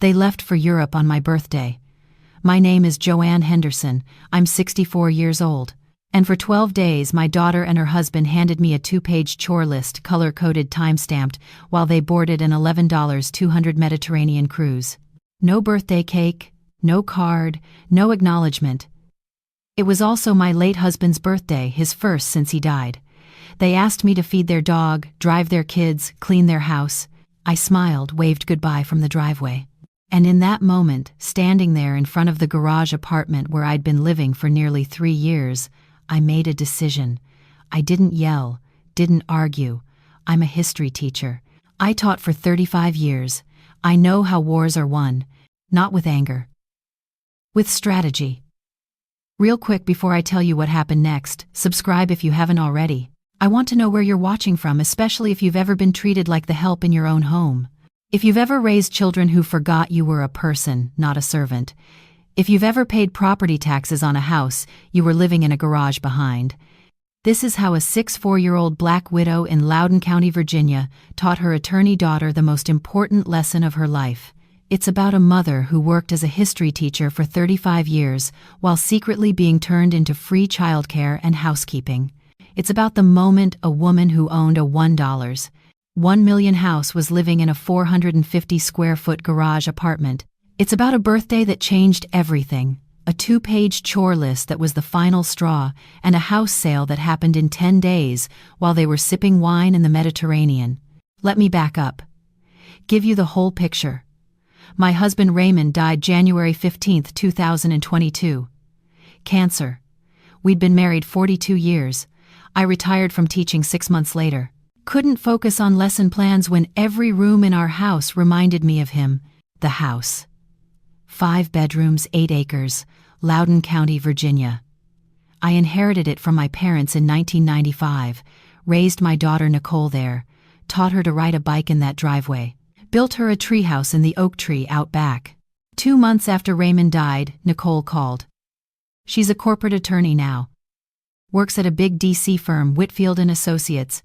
They left for Europe on my birthday. My name is Joanne Henderson. I'm 64 years old. And for 12 days my daughter and her husband handed me a 2-page chore list, color-coded, time-stamped, while they boarded an $11.200 Mediterranean cruise. No birthday cake, no card, no acknowledgement. It was also my late husband's birthday, his first since he died. They asked me to feed their dog, drive their kids, clean their house. I smiled, waved goodbye from the driveway. And in that moment, standing there in front of the garage apartment where I'd been living for nearly 3 years, I made a decision. I didn't yell, didn't argue. I'm a history teacher. I taught for 35 years. I know how wars are won, not with anger, with strategy. Real quick before I tell you what happened next, subscribe if you haven't already. I want to know where you're watching from, especially if you've ever been treated like the help in your own home. If you've ever raised children who forgot you were a person, not a servant. If you've ever paid property taxes on a house you were living in a garage behind. This is how a 64-year-old black widow in Loudoun County, Virginia, taught her attorney daughter the most important lesson of her life. It's about a mother who worked as a history teacher for 35 years while secretly being turned into free childcare and housekeeping. It's about the moment a woman who owned a $1 million house was living in a 450-square-foot garage apartment. It's about a birthday that changed everything, a 2-page chore list that was the final straw, and a house sale that happened in 10 days while they were sipping wine in the Mediterranean. Let me back up. Give you the whole picture. My husband Raymond died January 15, 2022. Cancer. We'd been married 42 years. I retired from teaching 6 months later. Couldn't focus on lesson plans when every room in our house reminded me of him. The house. 5 bedrooms, 8 acres, Loudoun County, Virginia. I inherited it from my parents in 1995, raised my daughter Nicole there, taught her to ride a bike in that driveway, built her a treehouse in the oak tree out back. 2 months after Raymond died, Nicole called. She's a corporate attorney now. Works at a big DC firm, Whitfield & Associates.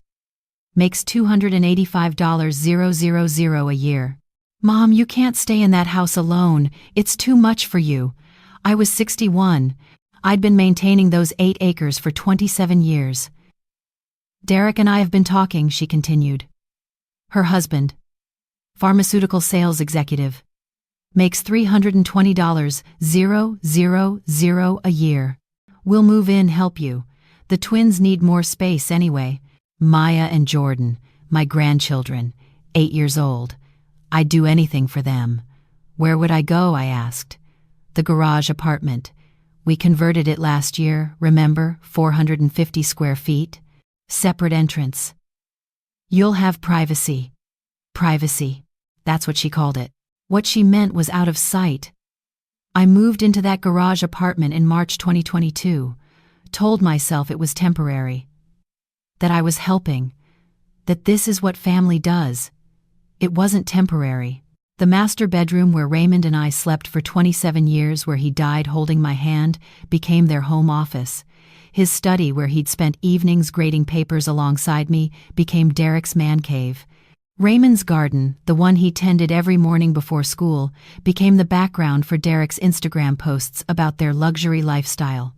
Makes $285,000 a year. Mom, you can't stay in that house alone. It's too much for you. I was 61. I'd been maintaining those 8 acres for 27 years. Derek and I have been talking, she continued. Her husband, pharmaceutical sales executive, makes $320,000 a year. We'll move in, help you. The twins need more space anyway. Maya and Jordan, my grandchildren, 8 years old. I'd do anything for them. Where would I go, I asked. The garage apartment. We converted it last year, remember, 450 square feet. Separate entrance. You'll have privacy. Privacy. That's what she called it. What she meant was out of sight. I moved into that garage apartment in March 2022. Told myself it was temporary. That I was helping. That this is what family does. It wasn't temporary. The master bedroom where Raymond and I slept for 27 years, where he died holding my hand, became their home office. His study, where he'd spent evenings grading papers alongside me, became Derek's man cave. Raymond's garden, the one he tended every morning before school, became the background for Derek's Instagram posts about their luxury lifestyle.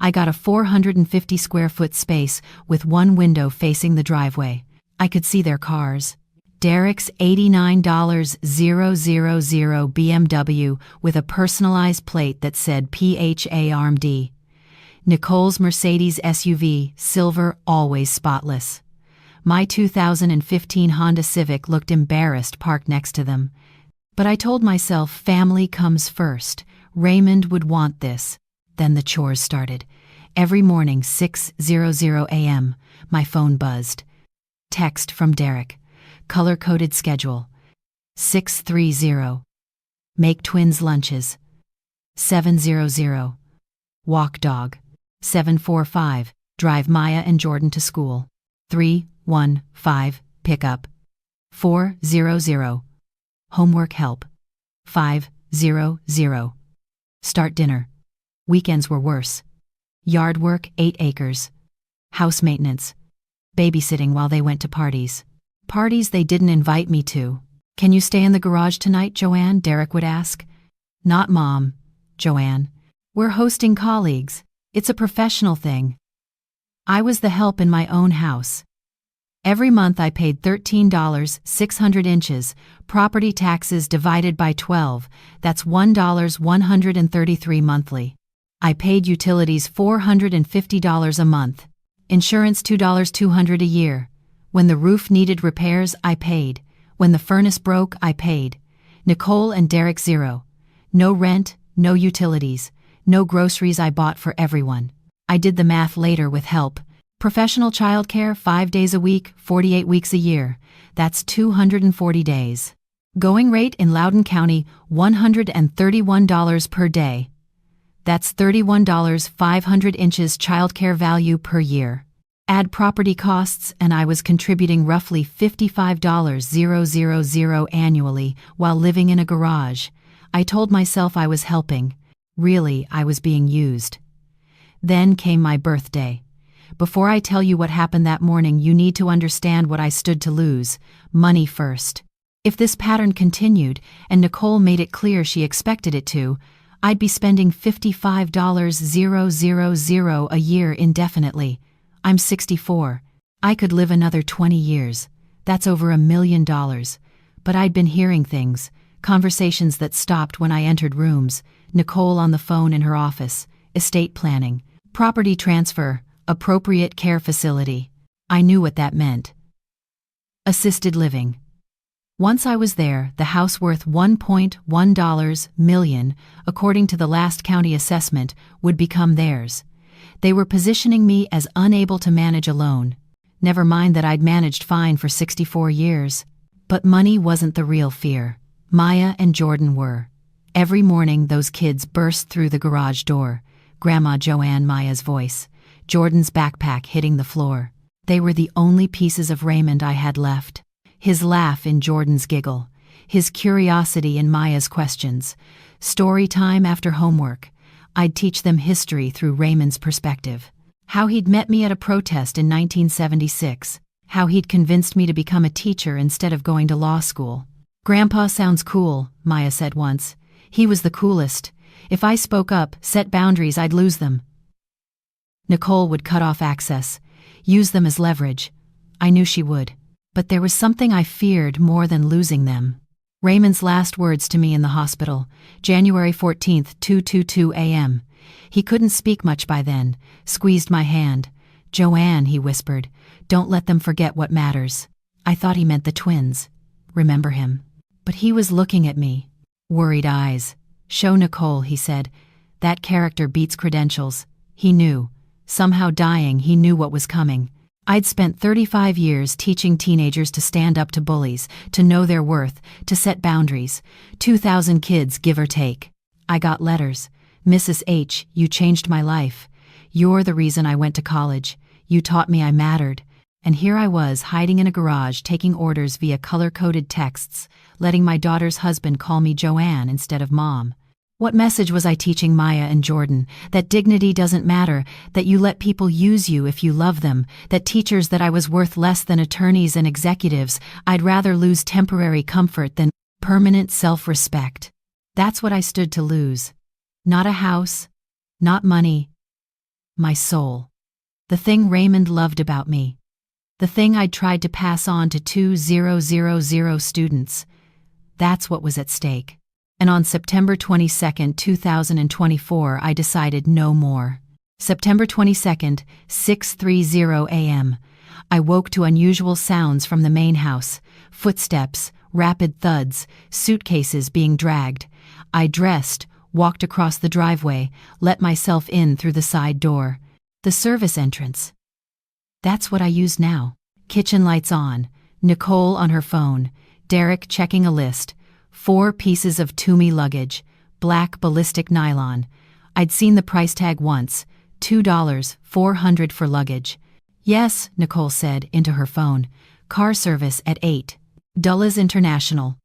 I got a 450-square-foot space with one window facing the driveway. I could see their cars. Derek's $89,000 BMW with a personalized plate that said PHARMD. Nicole's Mercedes SUV, silver, always spotless. My 2015 Honda Civic looked embarrassed parked next to them. But I told myself family comes first. Raymond would want this. Then the chores started. Every morning, 6:00 a.m., my phone buzzed. Text from Derek. Color-coded schedule. 6:30. Make twins lunches. 7:00. Walk dog. 7:45. Drive Maya and Jordan to school. 3:15. Pickup. 4:00. Homework help. 5:00. Start dinner. Weekends were worse. Yard work, 8 acres. House maintenance. Babysitting while they went to parties. Parties they didn't invite me to. "Can you stay in the garage tonight, Joanne?" Derek would ask. "Not Mom, Joanne. We're hosting colleagues. It's a professional thing." I was the help in my own house. Every month I paid $13, 600 inches, property taxes divided by 12, that's $1.133 monthly. I paid utilities $450 a month. Insurance $200 a year. When the roof needed repairs, I paid. When the furnace broke, I paid. Nicole and Derek zero. No rent, no utilities, no groceries. I bought for everyone. I did the math later with help. Professional childcare 5 days a week, 48 weeks a year. That's 240 days. Going rate in Loudoun County, $131 per day. That's $31, 500 inches childcare value per year. Add property costs and I was contributing roughly $55,000 annually while living in a garage. I told myself I was helping. Really, I was being used. Then came my birthday. Before I tell you what happened that morning, you need to understand what I stood to lose. Money first. If this pattern continued, and Nicole made it clear she expected it to, I'd be spending $55,000 a year indefinitely. I'm 64. I could live another 20 years. That's over $1 million. But I'd been hearing things, conversations that stopped when I entered rooms, Nicole on the phone in her office, estate planning, property transfer, appropriate care facility. I knew what that meant. Assisted living. Once I was there, the house worth $1.1 million, according to the last county assessment, would become theirs. They were positioning me as unable to manage alone. Never mind that I'd managed fine for 64 years. But money wasn't the real fear. Maya and Jordan were. Every morning those kids burst through the garage door. Grandma Joanne, Maya's voice. Jordan's backpack hitting the floor. They were the only pieces of Raymond I had left. His laugh in Jordan's giggle. His curiosity in Maya's questions. Story time after homework. I'd teach them history through Raymond's perspective. How he'd met me at a protest in 1976. How he'd convinced me to become a teacher instead of going to law school. "Grandpa sounds cool," Maya said once. "He was the coolest. If I spoke up, set boundaries, I'd lose them." Nicole would cut off access, use them as leverage. I knew she would. But there was something I feared more than losing them. Raymond's last words to me in the hospital, January 14th, 2:22 a.m. He couldn't speak much by then, squeezed my hand. "Joanne," he whispered, "don't let them forget what matters." I thought he meant the twins. Remember him. But he was looking at me. Worried eyes. "Show Nicole," he said. "That character beats credentials." He knew. Somehow dying, he knew what was coming. I'd spent 35 years teaching teenagers to stand up to bullies, to know their worth, to set boundaries. 2,000 kids, give or take. I got letters. "Mrs. H, you changed my life. You're the reason I went to college. You taught me I mattered." And here I was, hiding in a garage, taking orders via color-coded texts, letting my daughter's husband call me Joanne instead of Mom. What message was I teaching Maya and Jordan? That dignity doesn't matter, that you let people use you if you love them, that teachers that I was worth less than attorneys and executives. I'd rather lose temporary comfort than permanent self-respect. That's what I stood to lose. Not a house, not money. My soul. The thing Raymond loved about me. The thing I'd tried to pass on to 2,000 students. That's what was at stake. And on September 22, 2024, I decided no more. September 22nd, 6:30 a.m. I woke to unusual sounds from the main house. Footsteps, rapid thuds, suitcases being dragged. I dressed, walked across the driveway, let myself in through the side door. The service entrance. That's what I use now. Kitchen lights on. Nicole on her phone. Derek checking a list. 4 pieces of Toomey luggage, black ballistic nylon. I'd seen the price tag once, $2, $400 for luggage. "Yes," Nicole said into her phone. "Car service at 8. Dulles International.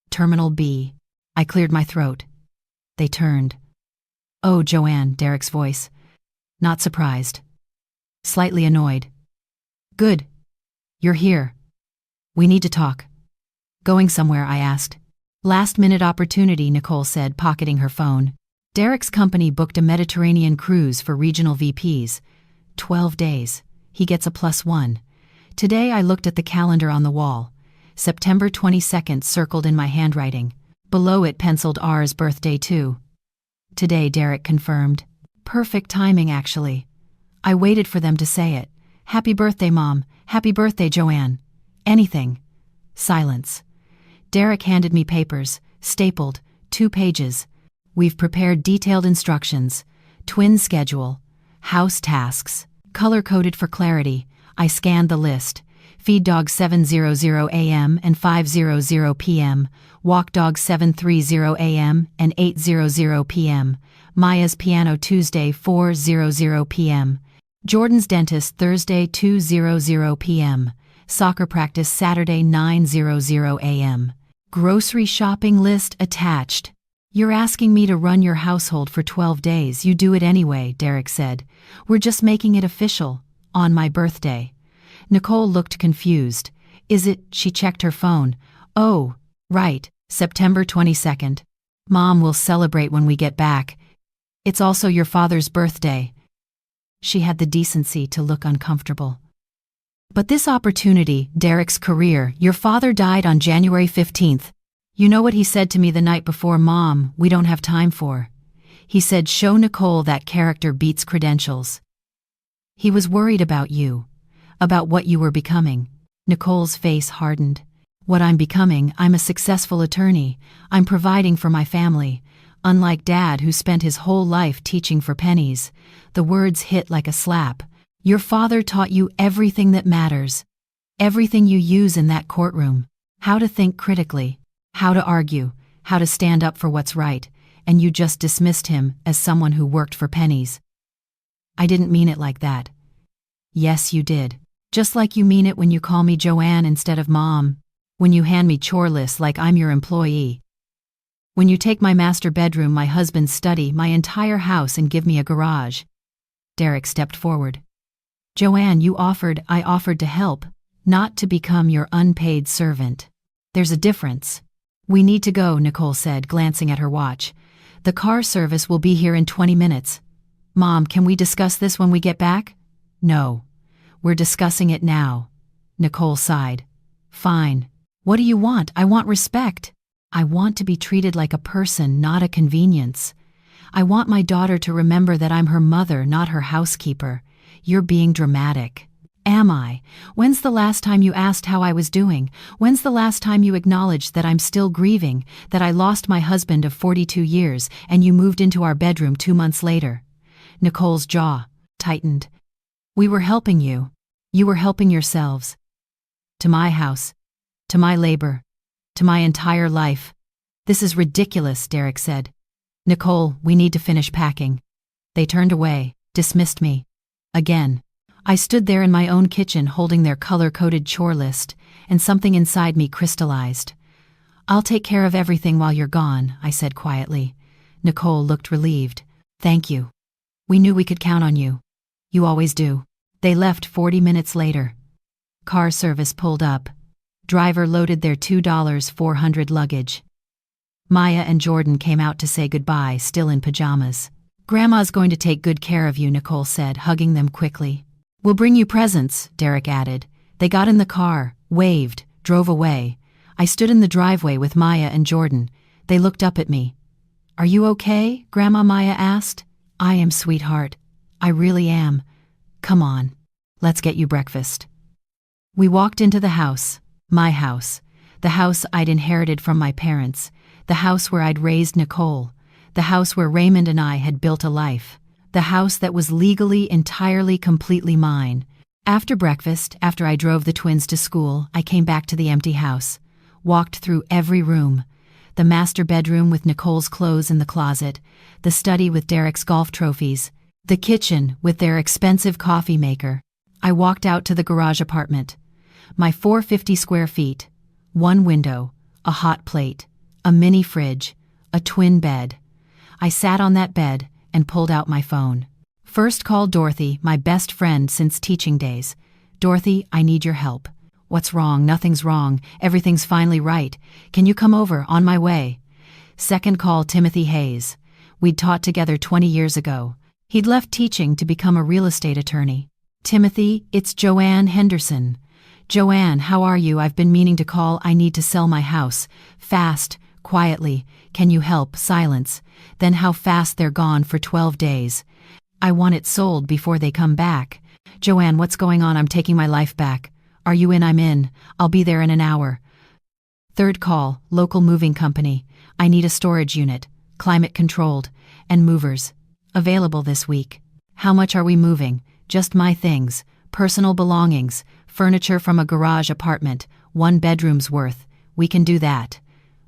Terminal B." I cleared my throat. They turned. "Oh, Joanne," Derek's voice. Not surprised. Slightly annoyed. "Good. You're here. We need to talk." Going somewhere, I asked. Last-minute opportunity, Nicole said, pocketing her phone. Derek's company booked a Mediterranean cruise for regional VPs. 12 days. He gets a +1. Today I looked at the calendar on the wall. September 22nd circled in my handwriting. Below it penciled R's birthday too. Today, Derek confirmed. Perfect timing, actually. I waited for them to say it. Happy birthday, Mom. Happy birthday, Joanne. Anything. Silence. Derek handed me papers, stapled, 2 pages. We've prepared detailed instructions, twin schedule, house tasks, color-coded for clarity. I scanned the list. Feed dog 7:00 a.m. and 5:00 p.m., walk dog 7:30 a.m. and 8:00 p.m., Maya's piano Tuesday 4:00 p.m., Jordan's dentist Thursday 2:00 p.m., soccer practice Saturday 9:00 a.m. Grocery shopping list attached. You're asking me to run your household for 12 days. You do it anyway, Derek said. We're just making it official. On my birthday. Nicole looked confused. Is it? She checked her phone. Oh, right, September 22nd. Mom will celebrate when we get back. It's also your father's birthday. She had the decency to look uncomfortable. But this opportunity, Derek's career, your father died on January 15th. You know what he said to me the night before, Mom, we don't have time for. He said, show Nicole that character beats credentials. He was worried about you, about what you were becoming. Nicole's face hardened. What I'm becoming, I'm a successful attorney. I'm providing for my family. Unlike Dad, who spent his whole life teaching for pennies. The words hit like a slap. Your father taught you everything that matters. Everything you use in that courtroom. How to think critically. How to argue. How to stand up for what's right. And you just dismissed him as someone who worked for pennies. I didn't mean it like that. Yes, you did. Just like you mean it when you call me Joanne instead of Mom. When you hand me chore lists like I'm your employee. When you take my master bedroom, my husband's study, my entire house and give me a garage. Derek stepped forward. Joanne, I offered to help, not to become your unpaid servant. There's a difference. We need to go, Nicole said, glancing at her watch. The car service will be here in 20 minutes. Mom, can we discuss this when we get back? No. We're discussing it now. Nicole sighed. Fine. What do you want? I want respect. I want to be treated like a person, not a convenience. I want my daughter to remember that I'm her mother, not her housekeeper. You're being dramatic. Am I? When's the last time you asked how I was doing? When's the last time you acknowledged that I'm still grieving, that I lost my husband of 42 years and you moved into our bedroom 2 months later? Nicole's jaw tightened. We were helping you. You were helping yourselves. To my house. To my labor. To my entire life. This is ridiculous, Derek said. Nicole, we need to finish packing. They turned away, dismissed me. Again. I stood there in my own kitchen holding their color-coded chore list, and something inside me crystallized. I'll take care of everything while you're gone, I said quietly. Nicole looked relieved. Thank you. We knew we could count on you. You always do. They left 40 minutes later. Car service pulled up. Driver loaded their $2,400 luggage. Maya and Jordan came out to say goodbye, still in pajamas. Grandma's going to take good care of you, Nicole said, hugging them quickly. We'll bring you presents, Derek added. They got in the car, waved, drove away. I stood in the driveway with Maya and Jordan. They looked up at me. Are you okay? Grandma Maya asked. I am, sweetheart. I really am. Come on. Let's get you breakfast. We walked into the house. My house. The house I'd inherited from my parents. The house where I'd raised Nicole. The house where Raymond and I had built a life. The house that was legally, entirely, completely mine. After breakfast, after I drove the twins to school, I came back to the empty house. Walked through every room. The master bedroom with Nicole's clothes in the closet. The study with Derek's golf trophies. The kitchen with their expensive coffee maker. I walked out to the garage apartment. My 450 square feet. One window. A hot plate. A mini fridge. A twin bed. I sat on that bed and pulled out my phone. First called Dorothy, my best friend since teaching days. Dorothy, I need your help. What's wrong? Nothing's wrong. Everything's finally right. Can you come over? On my way. Second call, Timothy Hayes. We'd taught together 20 years ago. He'd left teaching to become a real estate attorney. Timothy, it's Joanne Henderson. Joanne, how are you? I've been meaning to call. I need to sell my house. Fast, quietly. Can you help? Silence. Then how fast they're gone for 12 days. I want it sold before they come back. Joanne, what's going on? I'm taking my life back. Are you in? I'm in. I'll be there in an hour. Third call, local moving company. I need a storage unit, climate controlled, and movers. Available this week. How much are we moving? Just my things, personal belongings, furniture from a garage apartment, 1 bedroom's worth. We can do that.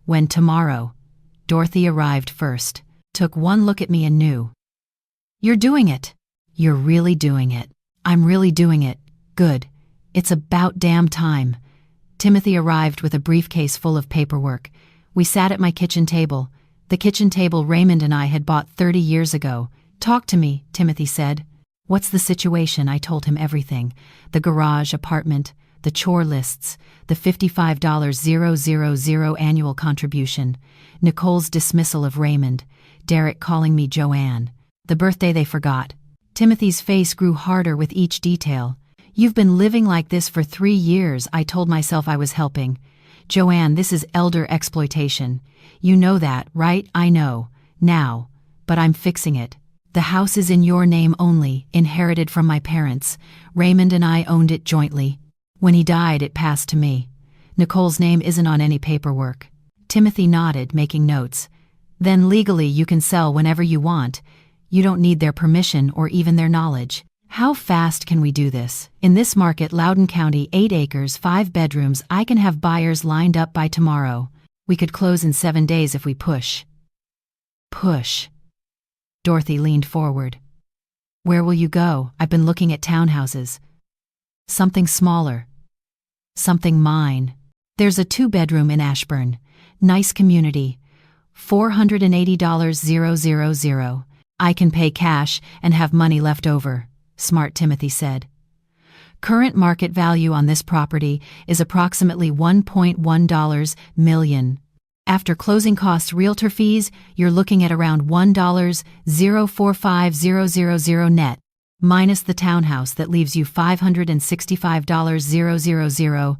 When? Tomorrow. Dorothy arrived first, took one look at me and knew. You're doing it. You're really doing it. I'm really doing it. Good. It's about damn time. Timothy arrived with a briefcase full of paperwork. We sat at my kitchen table, the kitchen table Raymond and I had bought 30 years ago. Talk to me, Timothy said. What's the situation? I told him everything. The garage apartment, the chore lists, the $55,000 annual contribution, Nicole's dismissal of Raymond, Derek calling me Joanne, the birthday they forgot. Timothy's face grew harder with each detail. You've been living like this for 3 years. I told myself I was helping. Joanne, this is elder exploitation. You know that, right? I know. Now. But I'm fixing it. The house is in your name only, inherited from my parents. Raymond and I owned it jointly. When he died, it passed to me. Nicole's name isn't on any paperwork. Timothy nodded, making notes. Then legally you can sell whenever you want. You don't need their permission or even their knowledge. How fast can we do this? In this market, Loudoun County, 8 acres, 5 bedrooms, I can have buyers lined up by tomorrow. We could close in 7 days if we push. Push. Dorothy leaned forward. Where will you go? I've been looking at townhouses. Something smaller. Something mine. There's a 2-bedroom in Ashburn. Nice community. $480,000. I can pay cash and have money left over. Smart, Timothy said. Current market value on this property is approximately $1.1 million. After closing costs, realtor fees, you're looking at around $1,045000 net, minus the townhouse that leaves you $565,000.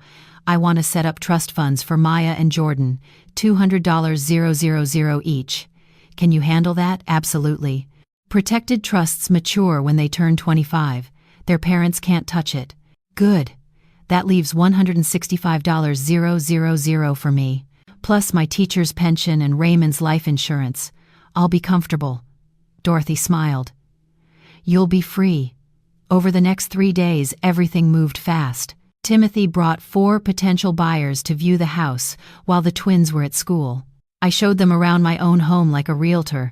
I want to set up trust funds for Maya and Jordan, $200,000 each. Can you handle that? Absolutely. Protected trusts mature when they turn 25. Their parents can't touch it. Good. That leaves $165,000 for me, plus my teacher's pension and Raymond's life insurance. I'll be comfortable. Dorothy smiled. You'll be free. Over the next 3 days, everything moved fast. Timothy brought 4 potential buyers to view the house while the twins were at school. I showed them around my own home like a realtor.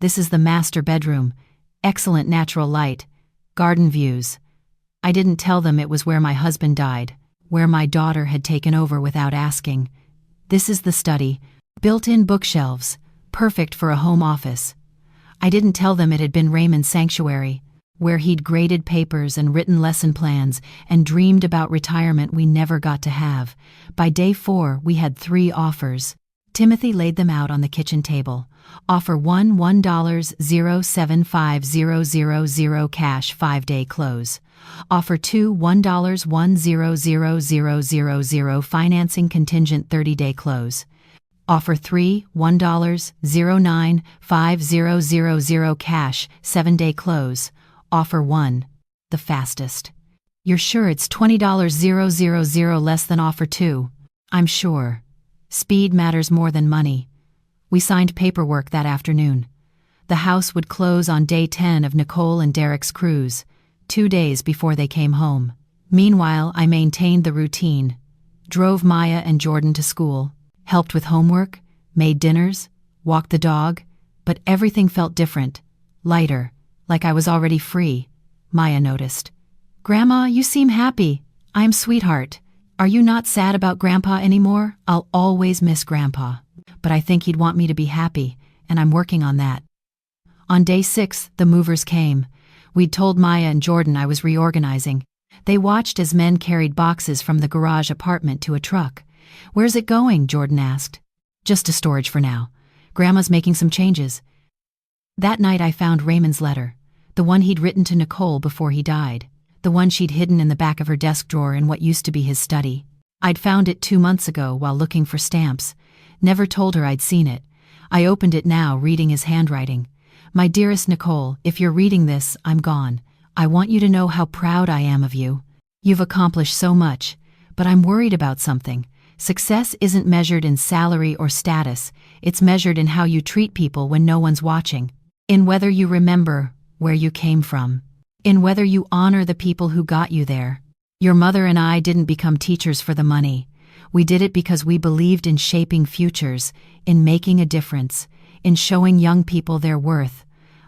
This is the master bedroom. Excellent natural light. Garden views. I didn't tell them it was where my husband died, where my daughter had taken over without asking. This is the study. Built-in bookshelves. Perfect for a home office. I didn't tell them it had been Raymond's sanctuary, where he'd graded papers and written lesson plans and dreamed about retirement we never got to have. By day 4, we had 3 offers. Timothy laid them out on the kitchen table. Offer 1, $1,075,000 cash 5-day close. Offer 2, $1,100,000 financing contingent 30-day close. Offer 3, $1,095,000 cash 7-day close. Offer 1, the fastest. You're sure it's $20,000 less than offer 2? I'm sure. Speed matters more than money. We signed paperwork that afternoon. The house would close on day 10 of Nicole and Derek's cruise, 2 days before they came home. Meanwhile, I maintained the routine. Drove Maya and Jordan to school, helped with homework, made dinners, walked the dog, but everything felt different, lighter, like I was already free. Maya noticed. Grandma, you seem happy. I'm sweetheart. Are you not sad about Grandpa anymore? I'll always miss Grandpa, but I think he'd want me to be happy, and I'm working on that. On day 6, the movers came. We'd told Maya and Jordan I was reorganizing. They watched as men carried boxes from the garage apartment to a truck. "Where's it going?" Jordan asked. "Just to storage for now. Grandma's making some changes." That night I found Raymond's letter, the one he'd written to Nicole before he died, the one she'd hidden in the back of her desk drawer in what used to be his study. I'd found it 2 months ago while looking for stamps. Never told her I'd seen it. I opened it now, reading his handwriting. "My dearest Nicole, if you're reading this, I'm gone. I want you to know how proud I am of you. You've accomplished so much, but I'm worried about something. Success isn't measured in salary or status, it's measured in how you treat people when no one's watching. In whether you remember where you came from. In whether you honor the people who got you there. Your mother and I didn't become teachers for the money. We did it because we believed in shaping futures, in making a difference, in showing young people their worth.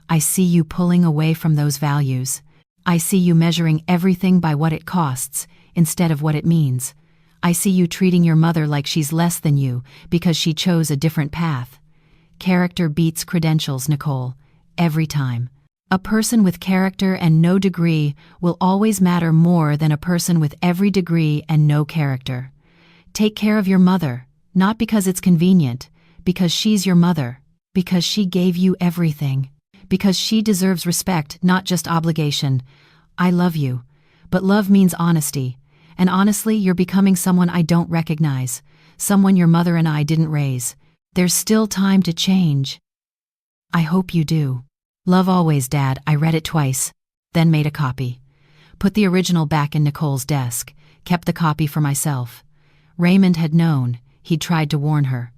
I see you pulling away from those values. I see you measuring everything by what it costs, instead of what it means. I see you treating your mother like she's less than you because she chose a different path. Character beats credentials, Nicole. Every time. A person with character and no degree will always matter more than a person with every degree and no character. Take care of your mother, not because it's convenient, because she's your mother, because she gave you everything, because she deserves respect, not just obligation. I love you, but love means honesty, and honestly, you're becoming someone I don't recognize, someone your mother and I didn't raise. There's still time to change. I hope you do. Love always, Dad. I read it twice, then made a copy. Put the original back in Nicole's desk, kept the copy for myself. Raymond had known, he'd tried to warn her.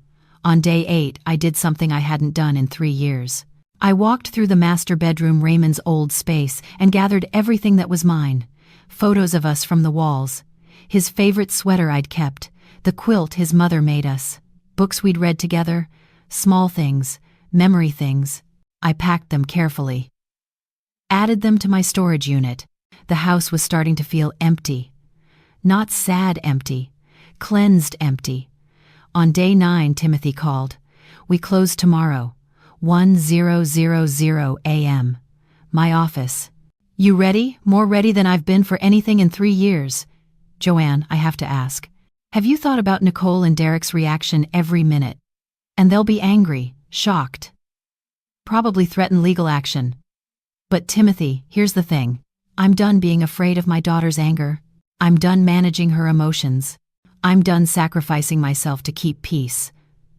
On day 8, I did something I hadn't done in 3 years. I walked through the master bedroom, Raymond's old space, and gathered everything that was mine. Photos of us from the walls. His favorite sweater I'd kept, the quilt his mother made us, books we'd read together, small things, memory things. I packed them carefully. Added them to my storage unit. The house was starting to feel empty. Not sad empty, cleansed empty. On day 9, Timothy called. "We close tomorrow, 10:00 a.m. My office. You ready? More ready than I've been for anything in 3 years. Joanne, I have to ask. Have you thought about Nicole and Derek's reaction every minute? And they'll be angry, shocked. Probably threaten legal action. But Timothy, here's the thing. I'm done being afraid of my daughter's anger. I'm done managing her emotions. I'm done sacrificing myself to keep peace.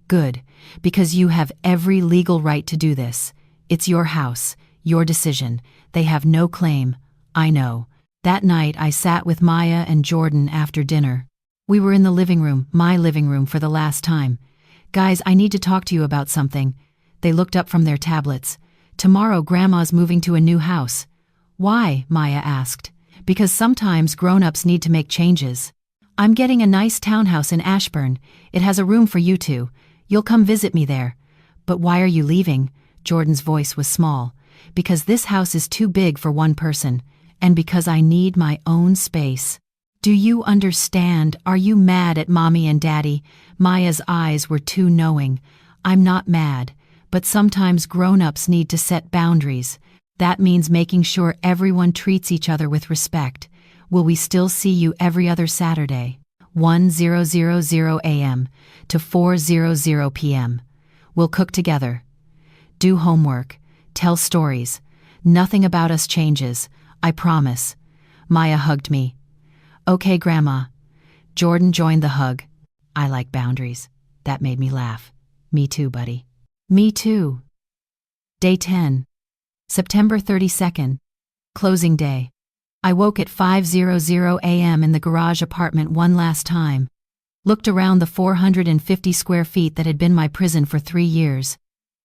Good, because you have every legal right to do this. It's your house, your decision. They have no claim. I know. That night I sat with Maya and Jordan after dinner. We were in the living room, my living room, for the last time. "Guys, I need to talk to you about something." They looked up from their tablets. "Tomorrow Grandma's moving to a new house." "Why?" Maya asked. "Because sometimes grown-ups need to make changes. I'm getting a nice townhouse in Ashburn. It has a room for you two. You'll come visit me there." "But why are you leaving?" Jordan's voice was small. "Because this house is too big for one person, and because I need my own space." "Do you understand? Are you mad at Mommy and Daddy?" Maya's eyes were too knowing. "I'm not mad. But sometimes grown-ups need to set boundaries. That means making sure everyone treats each other with respect. Will we still see you every other Saturday, 10:00 a.m. to 4:00 p.m.? We'll cook together. Do homework. Tell stories. Nothing about us changes. I promise." Maya hugged me. "Okay, Grandma." Jordan joined the hug. "I like boundaries." That made me laugh. "Me too, buddy." "Me too." Day 10. September 32nd. Closing day. I woke at 5:00 a.m. in the garage apartment one last time. Looked around the 450 square feet that had been my prison for 3 years.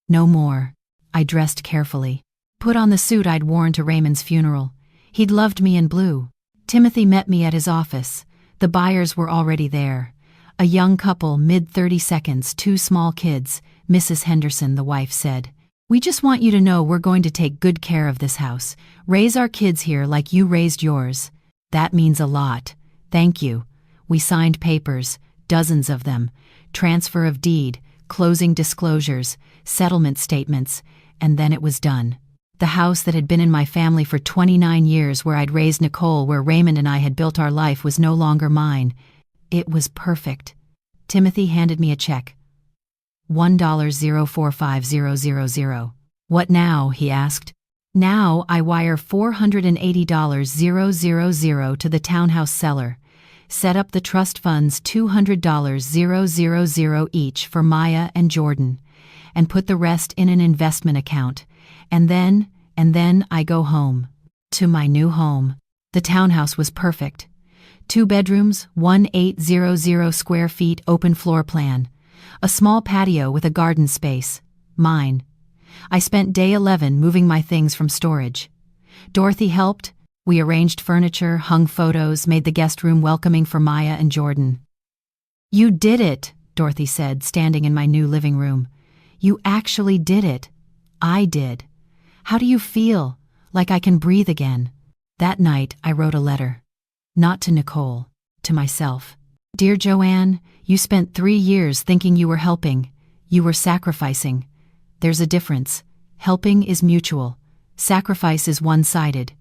No more. I dressed carefully. Put on the suit I'd worn to Raymond's funeral. He'd loved me in blue. Timothy met me at his office. The buyers were already there. A young couple, mid-32s, 2 small kids. Mrs. Henderson, the wife, said, "We just want you to know we're going to take good care of this house. Raise our kids here like you raised yours." "That means a lot. Thank you." We signed papers, dozens of them. Transfer of deed, closing disclosures, settlement statements, and then it was done. The house that had been in my family for 29 years, where I'd raised Nicole, where Raymond and I had built our life, was no longer mine. It was perfect. Timothy handed me a check. $1,045,000. What now? He asked. Now I wire $480,000 to the townhouse seller. Set up the trust funds $200,000 each for Maya and Jordan, and put the rest in an investment account. And then I go home. To my new home. The townhouse was perfect. 2 bedrooms, 1,800 square feet, open floor plan. A small patio with a garden space. Mine. I spent day 11 moving my things from storage. Dorothy helped. We arranged furniture, hung photos, made the guest room welcoming for Maya and Jordan. You did it, Dorothy said, standing in my new living room. You actually did it. I did. How do you feel? Like I can breathe again. That night I wrote a letter. Not to Nicole, to myself. Dear Joanne, you spent 3 years thinking you were helping. You were sacrificing. There's a difference. Helping is mutual. Sacrifice is one-sided.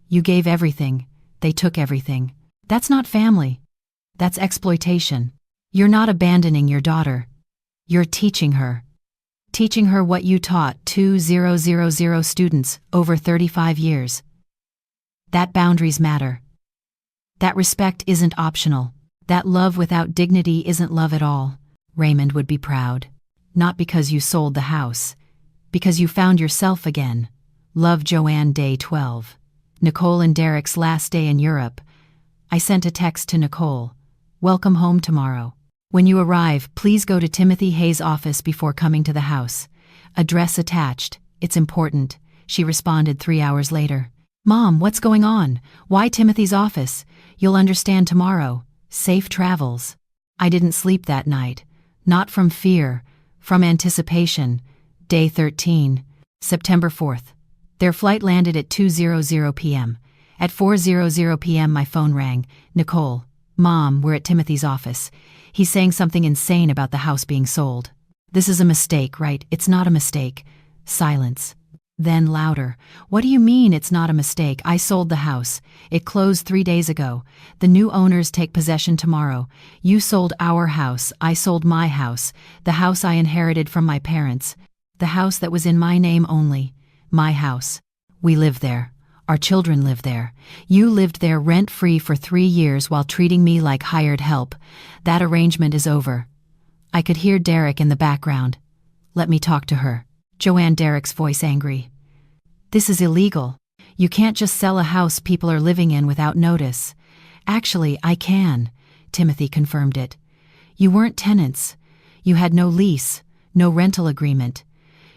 You gave everything. They took everything. That's not family. That's exploitation. You're not abandoning your daughter. You're teaching her. Teaching her what you taught 2,000 students over 35 years. That boundaries matter. That respect isn't optional. That love without dignity isn't love at all. Raymond would be proud. Not because you sold the house. Because you found yourself again. Love, Joanne. Day 12. Nicole and Derek's last day in Europe. I sent a text to Nicole. Welcome home tomorrow. When you arrive, please go to Timothy Hayes' office before coming to the house. Address attached. It's important. She responded 3 hours later. Mom, what's going on? Why Timothy's office? You'll understand tomorrow. Safe travels. I didn't sleep that night. Not from fear, from anticipation. Day 13. September 4th. Their flight landed at 2:00 p.m. At 4:00 p.m. my phone rang. Nicole. Mom, we're at Timothy's office. He's saying something insane about the house being sold. This is a mistake, right? It's not a mistake. Silence. Then louder. What do you mean it's not a mistake? I sold the house. It closed 3 days ago. The new owners take possession tomorrow. You sold our house. I sold my house. The house I inherited from my parents. The house that was in my name only. My house. We live there. Our children live there. You lived there rent-free for 3 years while treating me like hired help. That arrangement is over. I could hear Derek in the background. Let me talk to her. Joanne, Derek's voice angry. This is illegal. You can't just sell a house people are living in without notice. Actually, I can. Timothy confirmed it. You weren't tenants. You had no lease, no rental agreement.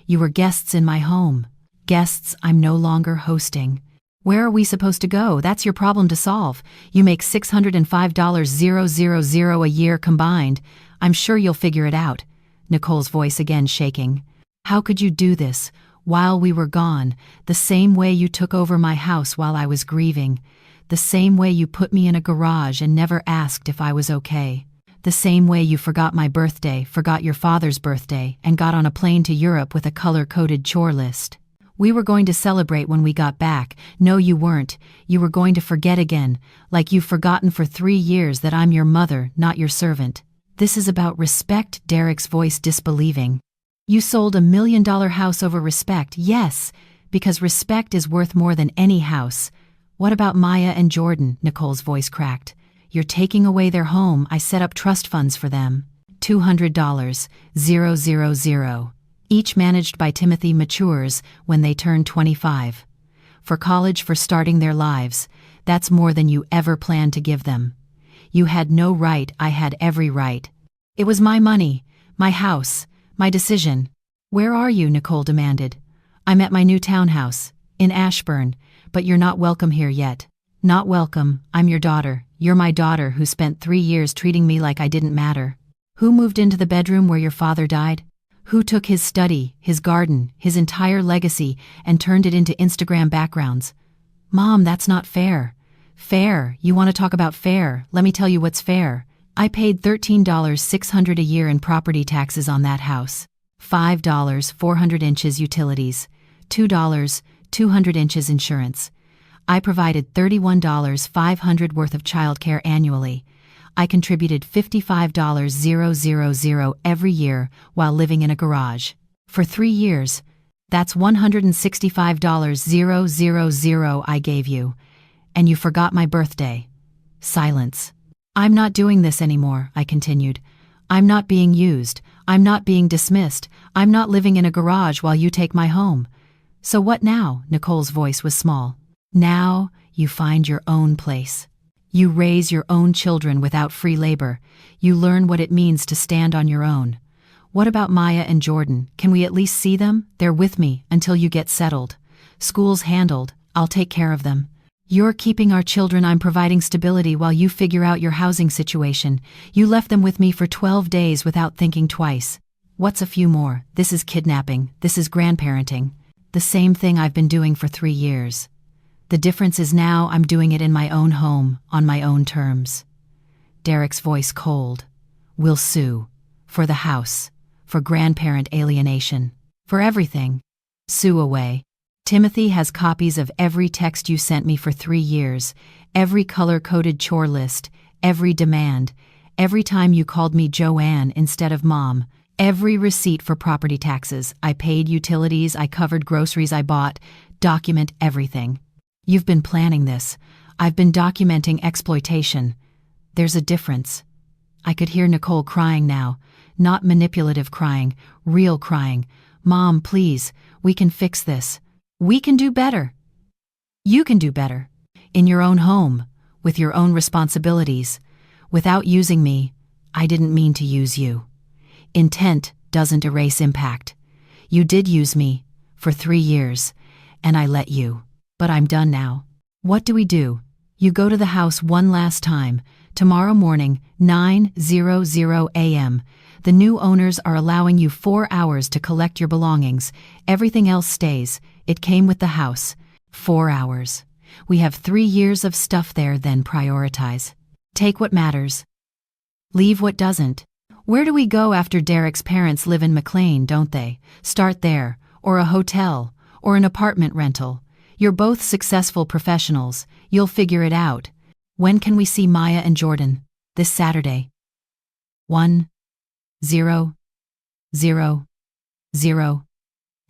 You were guests in my home. Guests I'm no longer hosting. Where are we supposed to go? That's your problem to solve. You make $605,000 a year combined. I'm sure you'll figure it out. Nicole's voice again shaking. How could you do this, while we were gone, the same way you took over my house while I was grieving, the same way you put me in a garage and never asked if I was okay, the same way you forgot my birthday, forgot your father's birthday, and got on a plane to Europe with a color-coded chore list. We were going to celebrate when we got back. No, you weren't. You were going to forget again, like you've forgotten for 3 years that I'm your mother, not your servant. This is about respect, Derek's voice disbelieving. You sold $1 million house over respect, yes, because respect is worth more than any house. What about Maya and Jordan? Nicole's voice cracked. You're taking away their home. I set up trust funds for them. $200, 000. Each managed by Timothy matures when they turn 25. For college, for starting their lives. That's more than you ever planned to give them. You had no right, I had every right. It was my money, my house, my decision. Where are you? Nicole demanded. I'm at my new townhouse, in Ashburn, but you're not welcome here yet. Not welcome. I'm your daughter. You're my daughter who spent 3 years treating me like I didn't matter. Who moved into the bedroom where your father died? Who took his study, his garden, his entire legacy, and turned it into Instagram backgrounds? Mom, that's not fair. Fair? You want to talk about fair? Let me tell you what's fair. I paid $13,600 a year in property taxes on that house. $5, 400 inches utilities. $2, 200 inches insurance. I provided $31,500 worth of childcare annually. I contributed $55,000 every year while living in a garage. For 3 years, that's $165,000 I gave you. And you forgot my birthday. Silence. I'm not doing this anymore, I continued. I'm not being used. I'm not being dismissed. I'm not living in a garage while you take my home. So what now? Nicole's voice was small. Now you find your own place. You raise your own children without free labor. You learn what it means to stand on your own. What about Maya and Jordan? Can we at least see them? They're with me until you get settled. School's handled. I'll take care of them. You're keeping our children. I'm providing stability while you figure out your housing situation. You left them with me for 12 days without thinking twice. What's a few more? This is kidnapping. This is grandparenting. The same thing I've been doing for 3 years. The difference is now I'm doing it in my own home, on my own terms. Derek's voice cold. We'll sue. For the house. For grandparent alienation. For everything. Sue away. Timothy has copies of every text you sent me for 3 years, every color-coded chore list, every demand, every time you called me Joanne instead of Mom, every receipt for property taxes. I paid utilities, I covered groceries I bought. Document everything. You've been planning this. I've been documenting exploitation. There's a difference. I could hear Nicole crying now. Not manipulative crying, real crying. Mom, please, we can fix this. We can do better. You can do better. In your own home, with your own responsibilities. Without using me, I didn't mean to use you. Intent doesn't erase impact. You did use me, for 3 years, and I let you. But I'm done now. What do we do? You go to the house one last time. Tomorrow morning, 9:00 a.m. The new owners are allowing you 4 hours to collect your belongings. Everything else stays. It came with the house. 4 hours. We have 3 years of stuff there, then prioritize. Take what matters. Leave what doesn't. Where do we go after? Derek's parents live in McLean, don't they? Start there, or a hotel, or an apartment rental. You're both successful professionals. You'll figure it out. When can we see Maya and Jordan? This Saturday. 1:00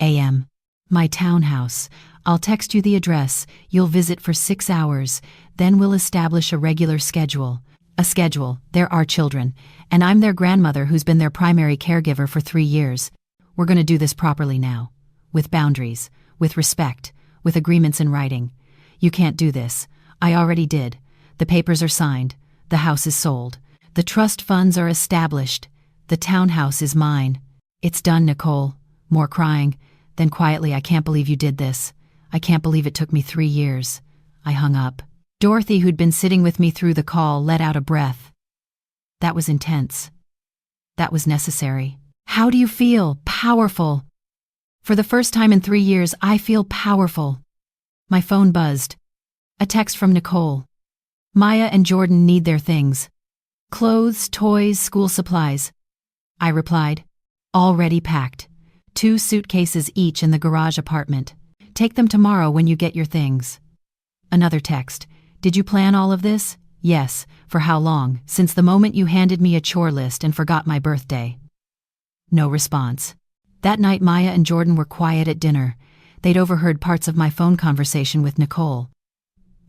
a.m. My townhouse. I'll text you the address. You'll visit for 6 hours. Then we'll establish a regular schedule. A schedule. They're our children. And I'm their grandmother who's been their primary caregiver for 3 years. We're going to do this properly now. With boundaries. With respect. With agreements in writing. You can't do this. I already did. The papers are signed. The house is sold. The trust funds are established. The townhouse is mine. It's done, Nicole. More crying. Then quietly, I can't believe you did this. I can't believe it took me 3 years. I hung up. Dorothy, who'd been sitting with me through the call, let out a breath. That was intense. That was necessary. How do you feel? Powerful. For the first time in 3 years, I feel powerful. My phone buzzed. A text from Nicole. Maya and Jordan need their things. Clothes, toys, school supplies. I replied. Already packed. 2 suitcases each in the garage apartment. Take them tomorrow when you get your things. Another text. Did you plan all of this? Yes. For how long? Since the moment you handed me a chore list and forgot my birthday. No response. That night, Maya and Jordan were quiet at dinner. They'd overheard parts of my phone conversation with Nicole.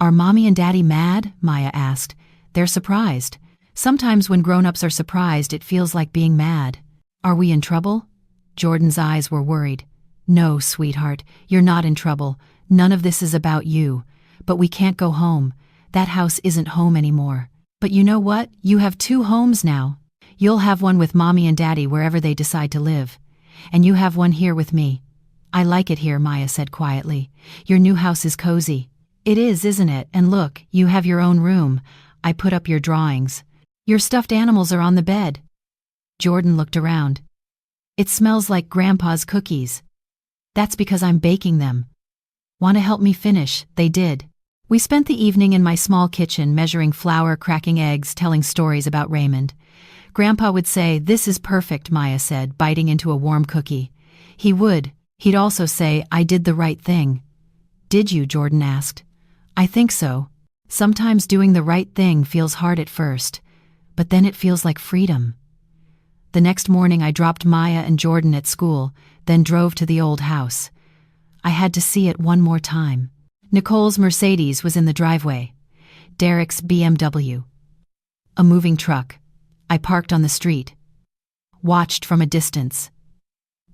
Are Mommy and Daddy mad? Maya asked. They're surprised. Sometimes when grown-ups are surprised, it feels like being mad. Are we in trouble? Jordan's eyes were worried. No, sweetheart, you're not in trouble. None of this is about you. But we can't go home. That house isn't home anymore. But you know what? You have 2 homes now. You'll have one with Mommy and Daddy wherever they decide to live. And you have one here with me. I like it here, Maya said quietly. Your new house is cozy. It is, isn't it? And look, you have your own room. I put up your drawings. Your stuffed animals are on the bed. Jordan looked around. It smells like Grandpa's cookies. That's because I'm baking them. Want to help me finish? They did. We spent the evening in my small kitchen measuring flour, cracking eggs, telling stories about Raymond. Grandpa would say, "This is perfect," Maya said, biting into a warm cookie. He would. He'd also say, "I did the right thing." Did you? Jordan asked. I think so. Sometimes doing the right thing feels hard at first, but then it feels like freedom. The next morning I dropped Maya and Jordan at school, then drove to the old house. I had to see it one more time. Nicole's Mercedes was in the driveway. Derek's BMW. A moving truck. I parked on the street. Watched from a distance.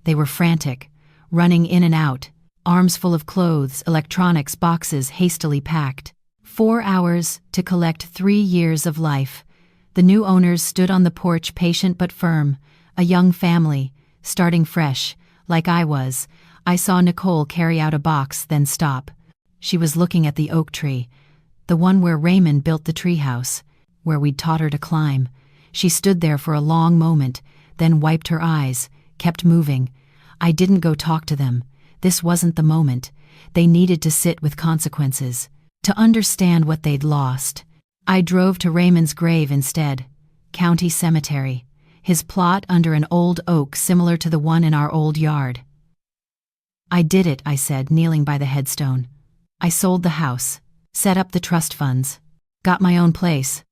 They were frantic, running in and out, arms full of clothes, electronics, boxes hastily packed. 4 hours to collect 3 years of life. The new owners stood on the porch, patient but firm, a young family, starting fresh, like I was. I saw Nicole carry out a box, then stop. She was looking at the oak tree, the one where Raymond built the treehouse, where we'd taught her to climb. She stood there for a long moment, then wiped her eyes, kept moving. I didn't go talk to them. This wasn't the moment. They needed to sit with consequences, to understand what they'd lost. I drove to Raymond's grave instead. County Cemetery. His plot under an old oak similar to the one in our old yard. I did it, I said, kneeling by the headstone. I sold the house, set up the trust funds, got my own place.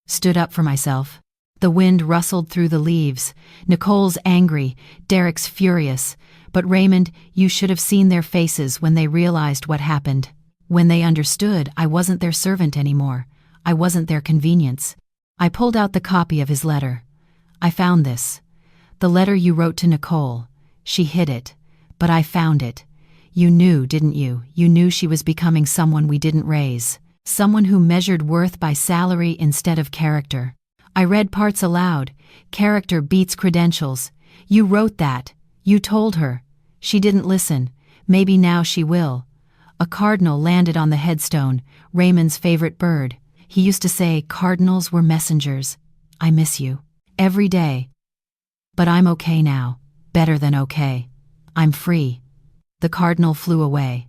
Stood up for myself. The wind rustled through the leaves. Nicole's angry, Derek's furious. But Raymond, you should have seen their faces when they realized what happened. When they understood I wasn't their servant anymore. I wasn't their convenience. I pulled out the copy of his letter. I found this. The letter you wrote to Nicole. She hid it. But I found it. You knew, didn't you? You knew she was becoming someone we didn't raise. Someone who measured worth by salary instead of character. I read parts aloud. Character beats credentials. You wrote that. You told her. She didn't listen. Maybe now she will. A cardinal landed on the headstone, Raymond's favorite bird. He used to say cardinals were messengers. I miss you. Every day. But I'm okay now. Better than okay. I'm free. The cardinal flew away.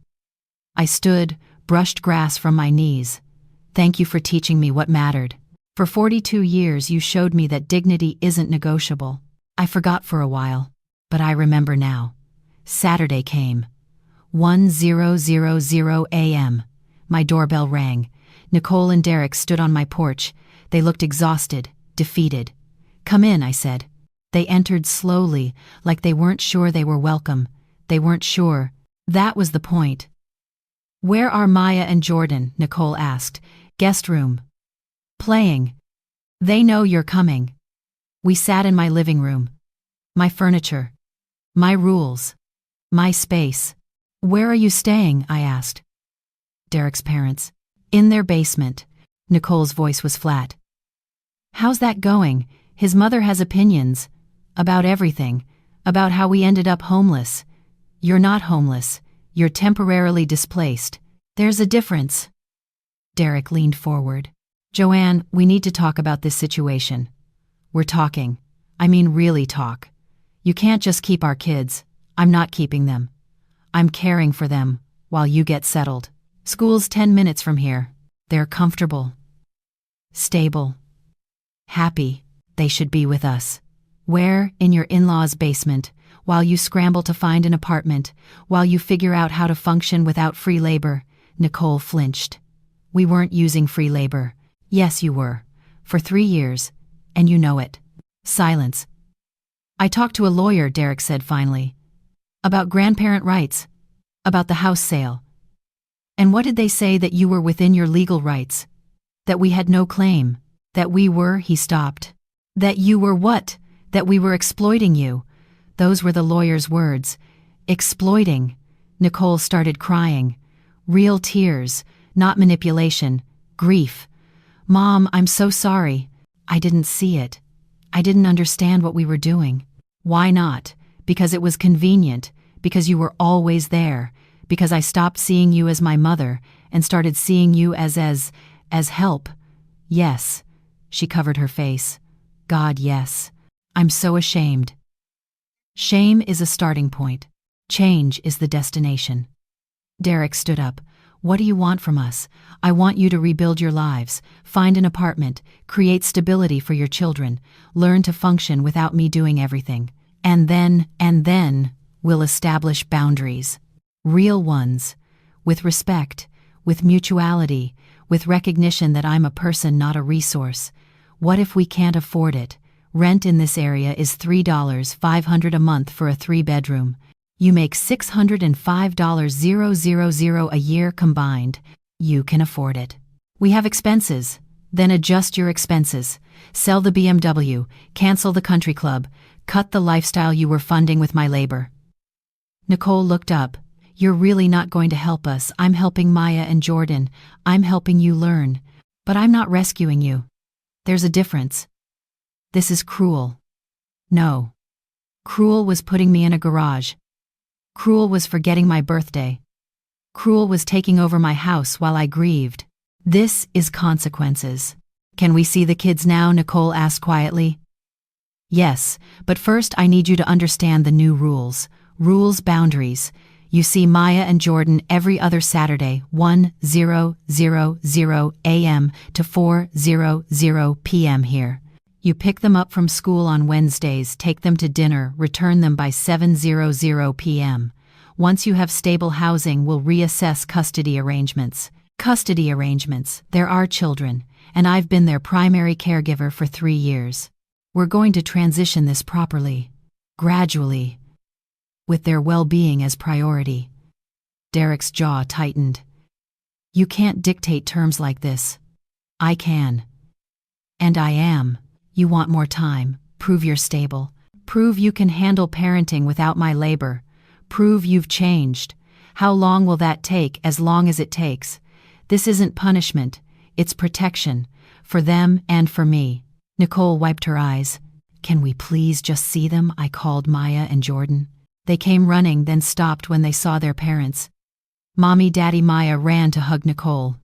I stood, brushed grass from my knees. Thank you for teaching me what mattered. For 42 years you showed me that dignity isn't negotiable. I forgot for a while, but I remember now. Saturday came. 10:00 a.m. My doorbell rang. Nicole and Derek stood on my porch. They looked exhausted, defeated. Come in, I said. They entered slowly, like they weren't sure they were welcome. They weren't sure. That was the point. Where are Maya and Jordan? Nicole asked. Guest room. Playing. They know you're coming. We sat in my living room. My furniture. My rules. My space. Where are you staying? I asked. Derek's parents. In their basement. Nicole's voice was flat. How's that going? His mother has opinions. About everything. About how we ended up homeless. You're not homeless. You're temporarily displaced. There's a difference. Derek leaned forward. Joanne, we need to talk about this situation. We're talking. I mean really talk. You can't just keep our kids. I'm not keeping them. I'm caring for them while you get settled. School's 10 minutes from here. They're comfortable. Stable. Happy. They should be with us. Where? In your in-laws' basement, while you scramble to find an apartment, while you figure out how to function without free labor. Nicole flinched. We weren't using free labor. Yes, you were. For 3 years. And you know it. Silence. I talked to a lawyer, Derek said finally. About grandparent rights. About the house sale. And what did they say? That you were within your legal rights? That we had no claim? That we were, he stopped. That you were what? That we were exploiting you. Those were the lawyer's words. Exploiting. Nicole started crying. Real tears, not manipulation, grief. Mom, I'm so sorry. I didn't see it. I didn't understand what we were doing. Why not? Because it was convenient, because you were always there, because I stopped seeing you as my mother and started seeing you as help. Yes. She covered her face. God, yes. I'm so ashamed. Shame is a starting point. Change is the destination. Derek stood up. What do you want from us? I want you to rebuild your lives, find an apartment, create stability for your children, learn to function without me doing everything. And then, we'll establish boundaries. Real ones. with respect, with mutuality, with recognition that I'm a person, not a resource. What if we can't afford it? Rent in this area is $3,500 a month for a 3-bedroom. You make $605,000 a year combined. You can afford it. We have expenses. Then adjust your expenses. Sell the BMW, cancel the country club, cut the lifestyle you were funding with my labor. Nicole looked up. You're really not going to help us. I'm helping Maya and Jordan. I'm helping you learn. But I'm not rescuing you. There's a difference. This is cruel. No. Cruel was putting me in a garage. Cruel was forgetting my birthday. Cruel was taking over my house while I grieved. This is consequences. Can we see the kids now? Nicole asked quietly. Yes, but first I need you to understand the new rules. Rules, boundaries. You see Maya and Jordan every other Saturday, 1:00 a.m. to 4:00 p.m. here. You pick them up from school on Wednesdays, take them to dinner, return them by 7:00 p.m. Once you have stable housing, we'll reassess custody arrangements. Custody arrangements. There are children, and I've been their primary caregiver for 3 years. We're going to transition this properly, gradually, with their well-being as priority. Derek's jaw tightened. You can't dictate terms like this. I can. And I am. You want more time. Prove you're stable. Prove you can handle parenting without my labor. Prove you've changed. How long will that take? As long as it takes. This isn't punishment. It's protection. For them and for me. Nicole wiped her eyes. Can we please just see them? I called Maya and Jordan. They came running, then stopped when they saw their parents. Mommy, Daddy. Maya ran to hug Nicole.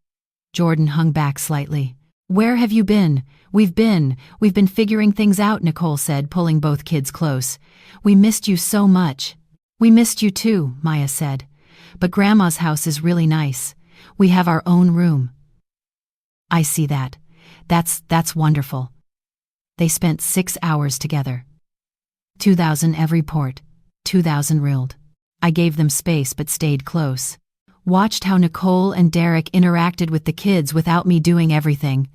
Jordan hung back slightly. Where have you been? We've been figuring things out, Nicole said, pulling both kids close. We missed you so much. We missed you too, Maya said. But Grandma's house is really nice. We have our own room. I see that. That's wonderful. They spent 6 hours together. 2,000 every port. 2,000 reeled. I gave them space but stayed close. Watched how Nicole and Derek interacted with the kids without me doing everything.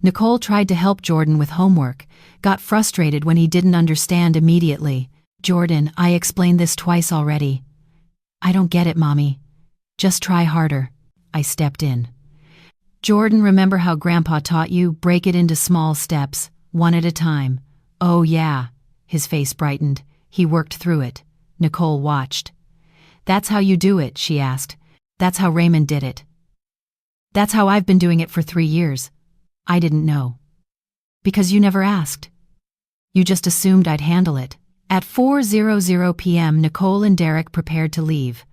Nicole tried to help Jordan with homework, got frustrated when he didn't understand immediately. Jordan, I explained this twice already. I don't get it, Mommy. Just try harder. I stepped in. Jordan, remember how Grandpa taught you? Break it into small steps, one at a time. Oh yeah. His face brightened. He worked through it. Nicole watched. That's how you do it, she asked. That's how Raymond did it. That's how I've been doing it for 3 years. I didn't know. Because you never asked. You just assumed I'd handle it. At 4:00 p.m., Nicole and Derek prepared to leave.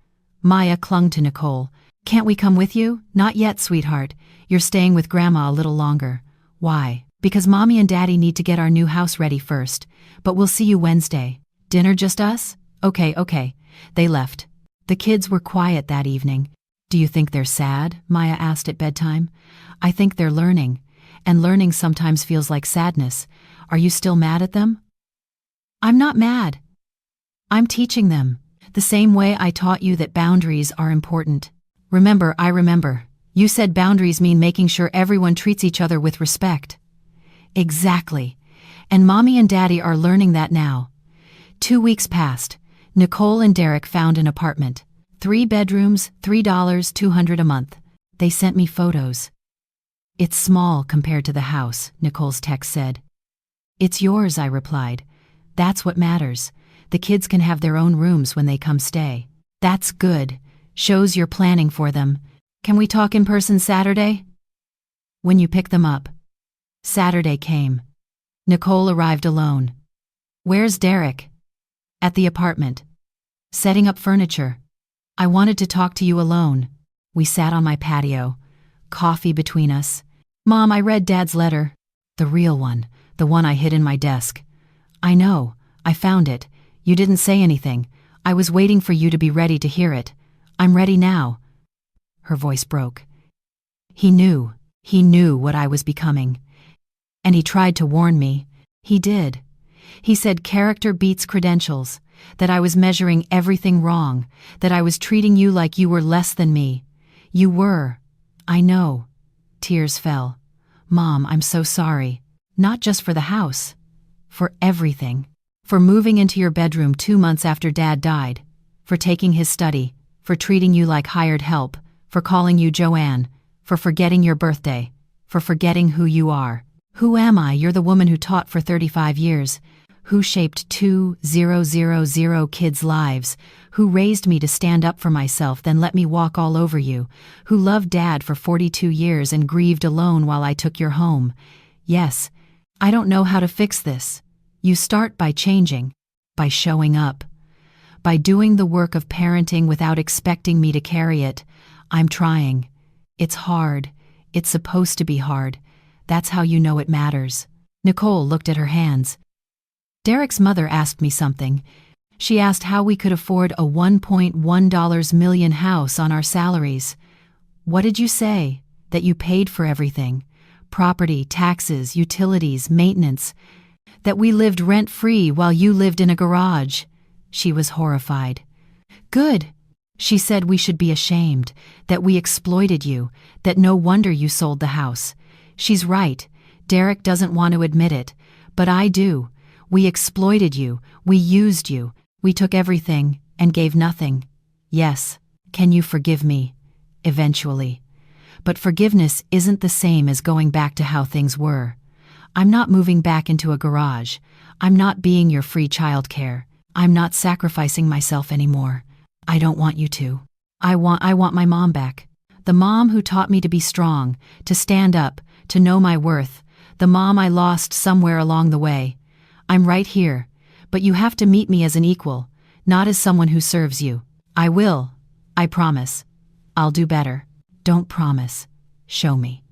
Maya clung to Nicole. Can't we come with you? Not yet, sweetheart. You're staying with Grandma a little longer. Why? Because Mommy and Daddy need to get our new house ready first. But we'll see you Wednesday. Dinner just us? Okay. They left. The kids were quiet that evening. Do you think they're sad? Maya asked at bedtime. I think they're learning. And learning sometimes feels like sadness. Are you still mad at them? I'm not mad. I'm teaching them. The same way I taught you that boundaries are important. Remember, I remember. You said boundaries mean making sure everyone treats each other with respect. Exactly. And Mommy and Daddy are learning that now. 2 weeks passed. Nicole and Derek found an apartment. 3 bedrooms, $3,200 a month. They sent me photos. It's small compared to the house, Nicole's text said. It's yours, I replied. That's what matters. The kids can have their own rooms when they come stay. That's good. Shows you're planning for them. Can we talk in person Saturday? When you pick them up. Saturday came. Nicole arrived alone. Where's Derek? At the apartment. Setting up furniture. I wanted to talk to you alone. We sat on my patio. Coffee between us. Mom, I read Dad's letter. The real one. The one I hid in my desk. I know. I found it. You didn't say anything. I was waiting for you to be ready to hear it. I'm ready now. Her voice broke. He knew what I was becoming. And he tried to warn me. He did. He said character beats credentials, that I was measuring everything wrong, that I was treating you like you were less than me. You were. I know. Tears fell. Mom, I'm so sorry. Not just for the house. For everything. For moving into your bedroom 2 months after Dad died. For taking his study. For treating you like hired help. For calling you Joanne. For forgetting your birthday. For forgetting who you are. Who am I? You're the woman who taught for 35 years. Who shaped 2,000 kids' lives. Who raised me to stand up for myself, then let me walk all over you. Who loved Dad for 42 years and grieved alone while I took your home. Yes, I don't know how to fix this. You start by changing. By showing up. By doing the work of parenting without expecting me to carry it. I'm trying. It's hard. It's supposed to be hard. That's how you know it matters. Nicole looked at her hands. Derek's mother asked me something. She asked how we could afford a $1.1 million house on our salaries. What did you say? That you paid for everything. Property, taxes, utilities, maintenance. That we lived rent-free while you lived in a garage. She was horrified. Good. She said we should be ashamed, that we exploited you, that no wonder you sold the house. She's right. Derek doesn't want to admit it, but I do. We exploited you, we used you, we took everything and gave nothing. Yes, can you forgive me? Eventually. But forgiveness isn't the same as going back to how things were. I'm not moving back into a garage. I'm not being your free childcare. I'm not sacrificing myself anymore. I don't want you to. I want my mom back. The mom who taught me to be strong, to stand up, to know my worth. The mom I lost somewhere along the way. I'm right here, but you have to meet me as an equal, not as someone who serves you. I will. I promise. I'll do better. Don't promise. Show me.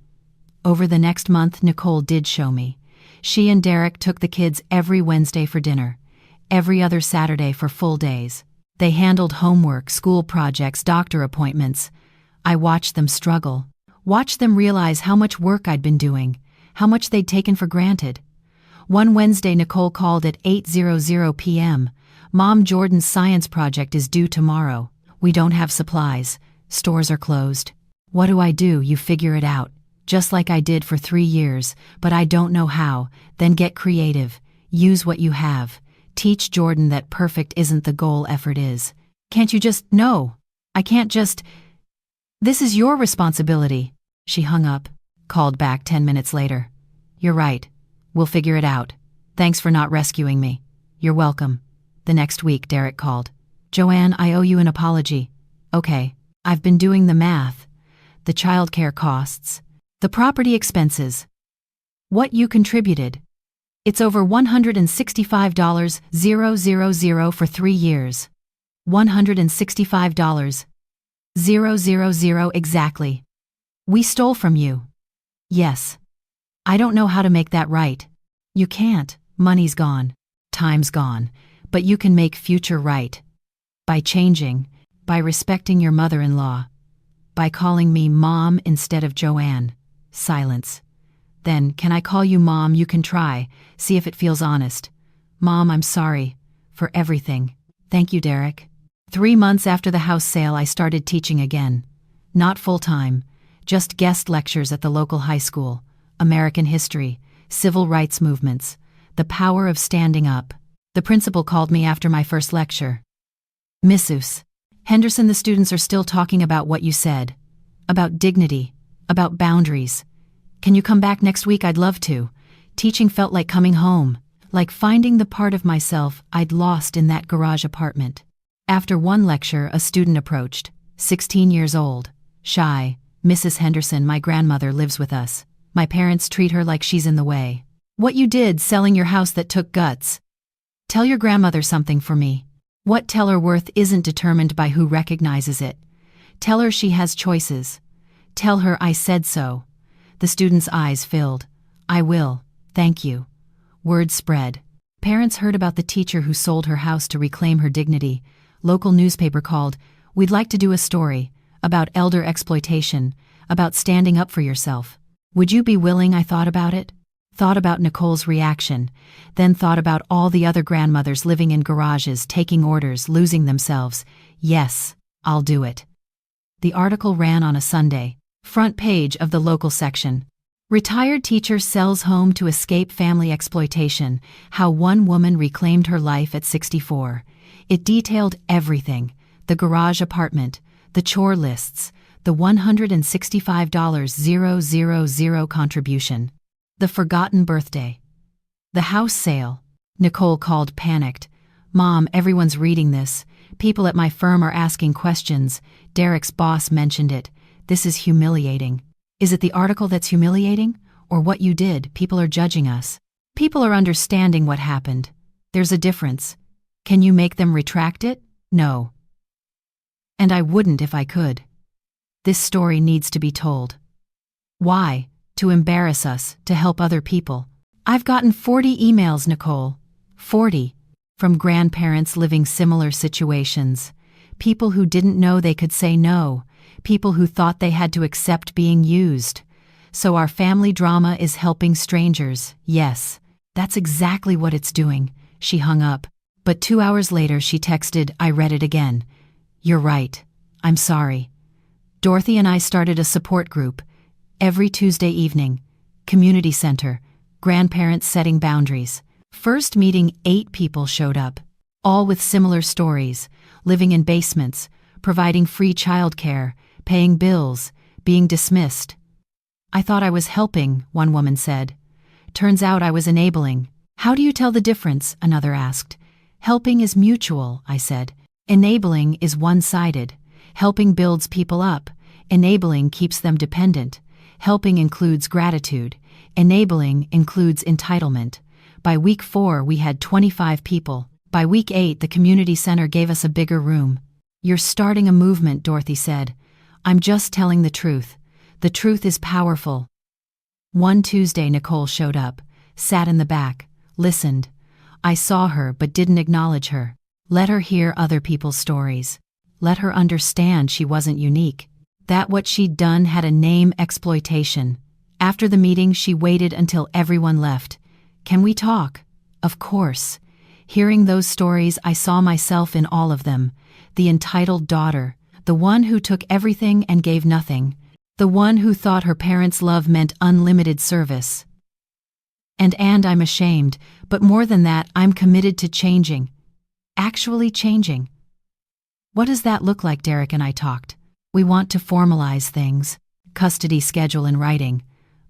Over the next month, Nicole did show me. She and Derek took the kids every Wednesday for dinner, every other Saturday for full days. They handled homework, school projects, doctor appointments. I watched them struggle, watched them realize how much work I'd been doing, how much they'd taken for granted. One Wednesday, Nicole called at 8:00 p.m. Mom, Jordan's science project is due tomorrow. We don't have supplies. Stores are closed. What do? You figure it out. Just like I did for 3 years, but I don't know how. Then get creative. Use what you have. Teach Jordan that perfect isn't the goal, effort is. Can't you just... No, I can't just... This is your responsibility. She hung up, called back 10 minutes later. You're right. We'll figure it out. Thanks for not rescuing me. You're welcome. The next week, Derek called. Joanne, I owe you an apology. Okay, I've been doing the math. The childcare costs. The property expenses. What you contributed. It's over $165,000 for 3 years. $165,000 exactly. We stole from you. Yes. I don't know how to make that right. You can't. Money's gone. Time's gone. But you can make future right. By changing. By respecting your mother-in-law. By calling me Mom instead of Joanne. Silence. Then, can I call you Mom? You can try. See if it feels honest. Mom, I'm sorry. For everything. Thank you, Derek. 3 months after the house sale, I started teaching again. Not full-time. Just guest lectures at the local high school. American history. Civil rights movements. The power of standing up. The principal called me after my first lecture. Mrs. Henderson, the students are still talking about what you said. About dignity. About boundaries. Can you come back next week? I'd love to. Teaching felt like coming home. Like finding the part of myself I'd lost in that garage apartment. After one lecture, a student approached. 16 years old. Shy. Mrs. Henderson, my grandmother, lives with us. My parents treat her like she's in the way. What you did, selling your house, that took guts. Tell your grandmother something for me. What tell her worth isn't determined by who recognizes it. Tell her she has choices. Tell her I said so. The student's eyes filled. I will. Thank you. Word spread. Parents heard about the teacher who sold her house to reclaim her dignity. Local newspaper called. We'd like to do a story. About elder exploitation. About standing up for yourself. Would you be willing? I thought about it. Thought about Nicole's reaction. Then thought about all the other grandmothers living in garages, taking orders, losing themselves. Yes, I'll do it. The article ran on a Sunday. Front page of the local section. Retired teacher sells home to escape family exploitation. How one woman reclaimed her life at 64. It detailed everything: the garage apartment, the chore lists, the $165,000 contribution, the forgotten birthday, the house sale. Nicole called panicked. "Mom, everyone's reading this. People at my firm are asking questions. Derek's boss mentioned it. This is humiliating." Is it the article that's humiliating? Or what you did? People are judging us. People are understanding what happened. There's a difference. Can you make them retract it? No. And I wouldn't if I could. This story needs to be told. Why? To embarrass us, to help other people. I've gotten 40 emails, Nicole. 40. From grandparents living similar situations. People who didn't know they could say no. People who thought they had to accept being used. So our family drama is helping strangers. Yes, that's exactly what it's doing. She hung up. But 2 hours later she texted, "I read it again. You're right. I'm sorry." Dorothy and I started a support group. Every Tuesday evening. Community center. Grandparents setting boundaries. First meeting, 8 people showed up. All with similar stories. Living in basements. Providing free childcare. Paying bills. Being dismissed. "I thought I was helping," one woman said. "Turns out I was enabling." "How do you tell the difference?" another asked. "Helping is mutual," I said. "Enabling is one-sided. Helping builds people up. Enabling keeps them dependent. Helping includes gratitude. Enabling includes entitlement." By week 4 we had 25 people. By week 8 the community center gave us a bigger room. "You're starting a movement," Dorothy said. "I'm just telling the truth. The truth is powerful." One Tuesday Nicole showed up, sat in the back, listened. I saw her but didn't acknowledge her. Let her hear other people's stories. Let her understand she wasn't unique. That what she'd done had a name: exploitation. After the meeting she waited until everyone left. "Can we talk?" Of course. Hearing those stories I saw myself in all of them. The entitled daughter. The one who took everything and gave nothing. The one who thought her parents' love meant unlimited service. And I'm ashamed, but more than that, I'm committed to changing. Actually changing. What does that look like? Derek and I talked. We want to formalize things. Custody schedule in writing.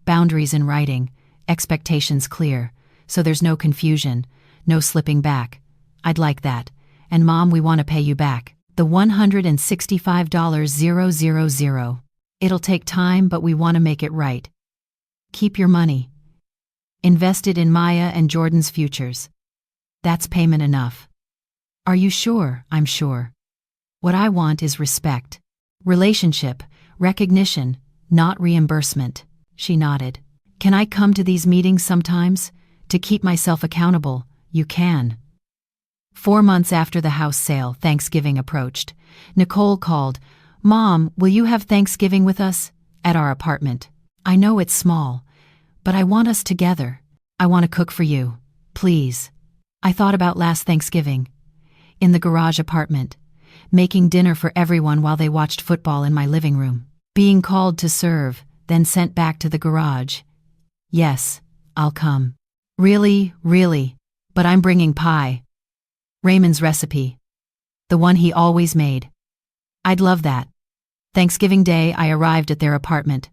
Boundaries in writing. Expectations clear. So there's no confusion. No slipping back. I'd like that. And Mom, we want to pay you back. The $165,000. It'll take time, but we want to make it right. Keep your money. Invested in Maya and Jordan's futures. That's payment enough. Are you sure? I'm sure. What I want is respect. Relationship, recognition, not reimbursement. She nodded. Can I come to these meetings sometimes? To keep myself accountable? You can. 4 months after the house sale, Thanksgiving approached. Nicole called, "Mom, will you have Thanksgiving with us?" At our apartment. "I know it's small, but I want us together. I want to cook for you. Please." I thought about last Thanksgiving. In the garage apartment. Making dinner for everyone while they watched football in my living room. Being called to serve, then sent back to the garage. "Yes, I'll come." "Really, really. But I'm bringing pie. Raymond's recipe. The one he always made. I'd love that." Thanksgiving Day I arrived at their apartment.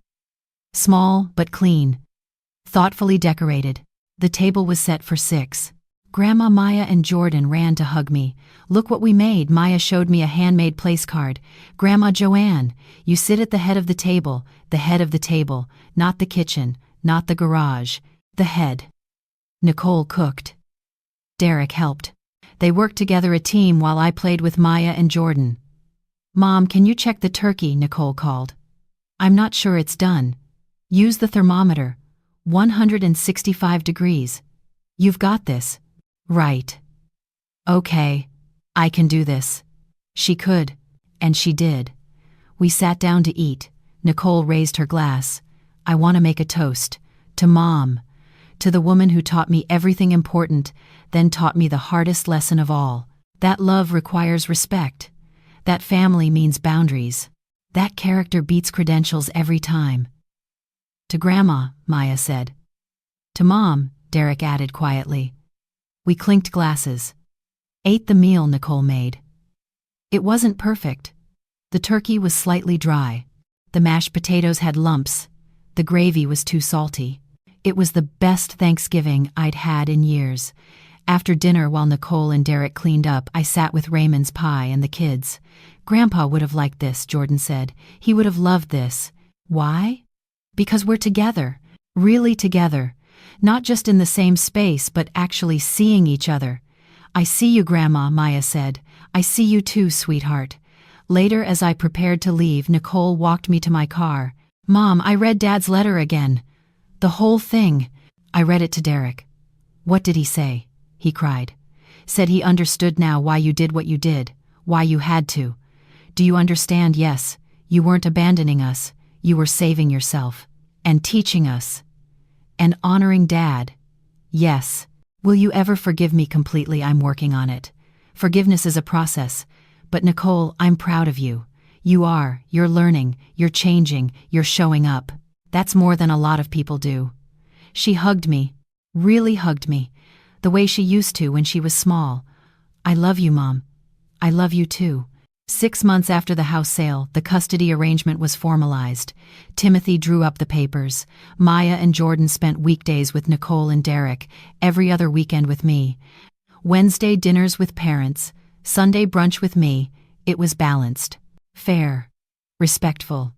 Small but clean. Thoughtfully decorated. The table was set for 6. Grandma Maya and Jordan ran to hug me. "Look what we made." Maya showed me a handmade place card. "Grandma Joanne, you sit at the head of the table, not the kitchen, not the garage, the head." Nicole cooked. Derek helped. They worked together, a team, while I played with Maya and Jordan. "Mom, can you check the turkey?" Nicole called. "I'm not sure it's done." "Use the thermometer. 165 degrees. You've got this." "Right. Okay. I can do this." She could, and she did. We sat down to eat. Nicole raised her glass. "I want to make a toast. To Mom. To the woman who taught me everything important, then taught me the hardest lesson of all. That love requires respect. That family means boundaries. That character beats credentials every time. To Grandma, Maya said. To Mom, Derek added quietly. We clinked glasses. Ate the meal Nicole made. It wasn't perfect. The turkey was slightly dry. The mashed potatoes had lumps. The gravy was too salty. It was the best Thanksgiving I'd had in years. After dinner, while Nicole and Derek cleaned up, I sat with Raymond's pie and the kids. Grandpa would have liked this, Jordan said. He would have loved this. Why? Because we're together. Really together. Not just in the same space, but actually seeing each other. I see you, Grandma, Maya said. I see you too, sweetheart. Later, as I prepared to leave, Nicole walked me to my car. Mom, I read Dad's letter again. The whole thing. I read it to Derek. What did he say? He cried. Said he understood now why you did what you did, why you had to. Do you understand? Yes, you weren't abandoning us. You were saving yourself. And teaching us. And honoring Dad. Yes. Will you ever forgive me completely? I'm working on it. Forgiveness is a process. But Nicole, I'm proud of you. You are. You're learning. You're changing. You're showing up. That's more than a lot of people do. She hugged me. Really hugged me. The way she used to when she was small. I love you, Mom. I love you too. 6 months after the house sale, the custody arrangement was formalized. Timothy drew up the papers. Maya and Jordan spent weekdays with Nicole and Derek, every other weekend with me. Wednesday dinners with parents, Sunday brunch with me. It was balanced, fair, respectful.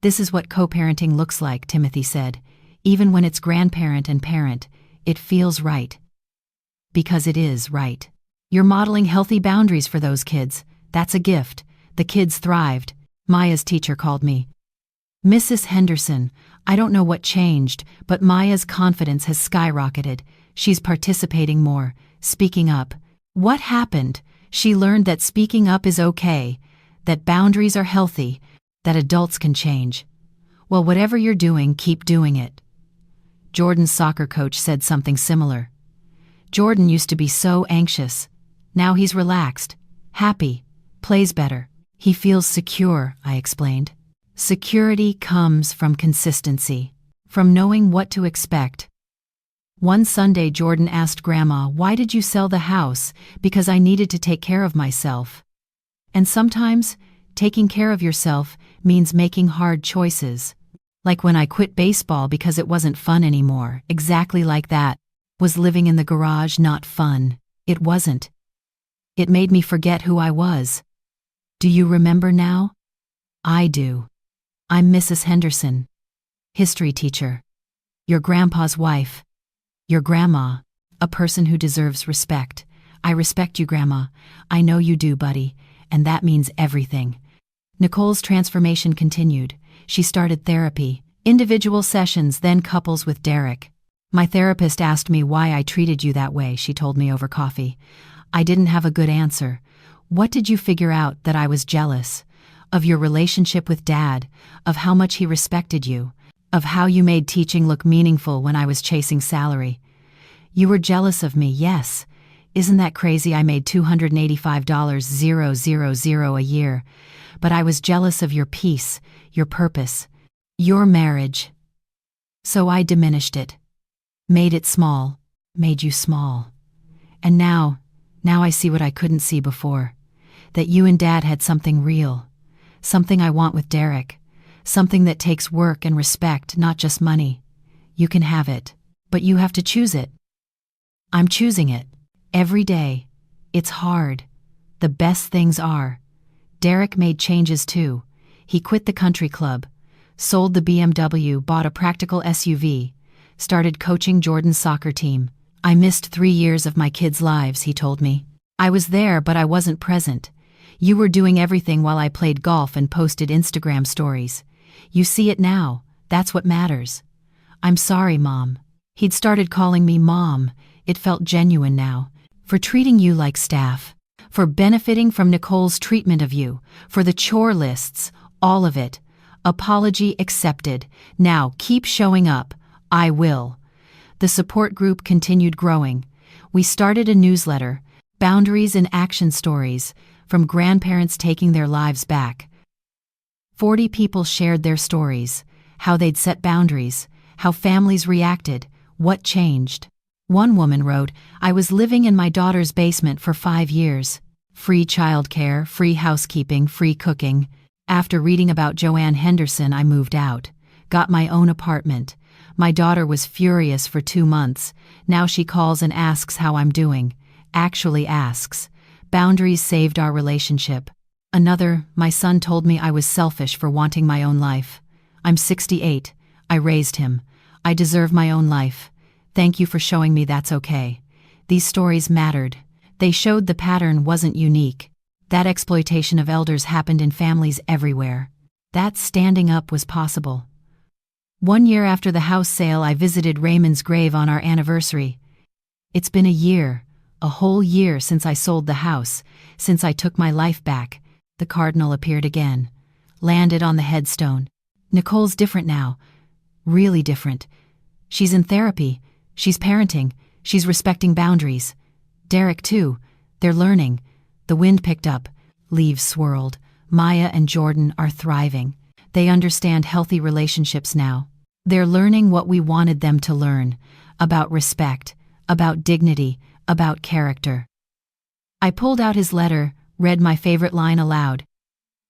This is what co-parenting looks like, Timothy said. Even when it's grandparent and parent, it feels right. Because it is right. You're modeling healthy boundaries for those kids. That's a gift. The kids thrived. Maya's teacher called me. Mrs. Henderson, I don't know what changed, but Maya's confidence has skyrocketed. She's participating more, speaking up. What happened? She learned that speaking up is okay, that boundaries are healthy, that adults can change. Well, whatever you're doing, keep doing it. Jordan's soccer coach said something similar. Jordan used to be so anxious. Now he's relaxed, happy, plays better. He feels secure, I explained. Security comes from consistency, from knowing what to expect. One Sunday, Jordan asked Grandma, why did you sell the house? Because I needed to take care of myself. And sometimes, taking care of yourself means making hard choices. Like when I quit baseball because it wasn't fun anymore, exactly like that. Was living in the garage not fun? It wasn't. It made me forget who I was. Do you remember now? I do. I'm Mrs. Henderson. History teacher. Your grandpa's wife. Your grandma. A person who deserves respect. I respect you, Grandma. I know you do, buddy. And that means everything. Nicole's transformation continued. She started therapy, individual sessions, then couples with Derek. My therapist asked me why I treated you that way, she told me over coffee. I didn't have a good answer. What did you figure out? That I was jealous? Of your relationship with Dad, of how much he respected you, of how you made teaching look meaningful when I was chasing salary. You were jealous of me, yes. Isn't that crazy? I made $285,000 a year. But I was jealous of your peace, your purpose, your marriage. So I diminished it. Made it small, made you small. And now I see what I couldn't see before. That you and Dad had something real. Something I want with Derek. Something that takes work and respect, not just money. You can have it, but you have to choose it. I'm choosing it. Every day. It's hard. The best things are. Derek made changes too. He quit the country club, sold the BMW, bought a practical SUV, started coaching Jordan's soccer team. I missed 3 years of my kids' lives, he told me. I was there, but I wasn't present. You were doing everything while I played golf and posted Instagram stories. You see it now. That's what matters. I'm sorry, Mom. He'd started calling me Mom. It felt genuine now. For treating you like staff. For benefiting from Nicole's treatment of you. For the chore lists. All of it. Apology accepted. Now keep showing up. I will. The support group continued growing. We started a newsletter. Boundaries and action stories. From grandparents taking their lives back. 40 people shared their stories, how they'd set boundaries, how families reacted, what changed. One woman wrote, "I was living in my daughter's basement for 5 years. Free childcare, free housekeeping, free cooking. After reading about Joanne Henderson, I moved out. Got my own apartment. My daughter was furious for 2 months. Now she calls and asks how I'm doing. Actually asks. Boundaries saved our relationship." Another, "My son told me I was selfish for wanting my own life. I'm 68. I raised him. I deserve my own life. Thank you for showing me that's okay." These stories mattered. They showed the pattern wasn't unique. That exploitation of elders happened in families everywhere. That standing up was possible. 1 year after the house sale, I visited Raymond's grave on our anniversary. "It's been a year, a whole year since I sold the house, since I took my life back." The cardinal appeared again, landed on the headstone. "Nicole's different now. Really different. She's in therapy. She's parenting. She's respecting boundaries. Derek too. They're learning." The wind picked up. Leaves swirled. Maya and Jordan are thriving. They understand healthy relationships now. They're learning what we wanted them to learn, about respect, about dignity, about character. I pulled out his letter, read my favorite line aloud.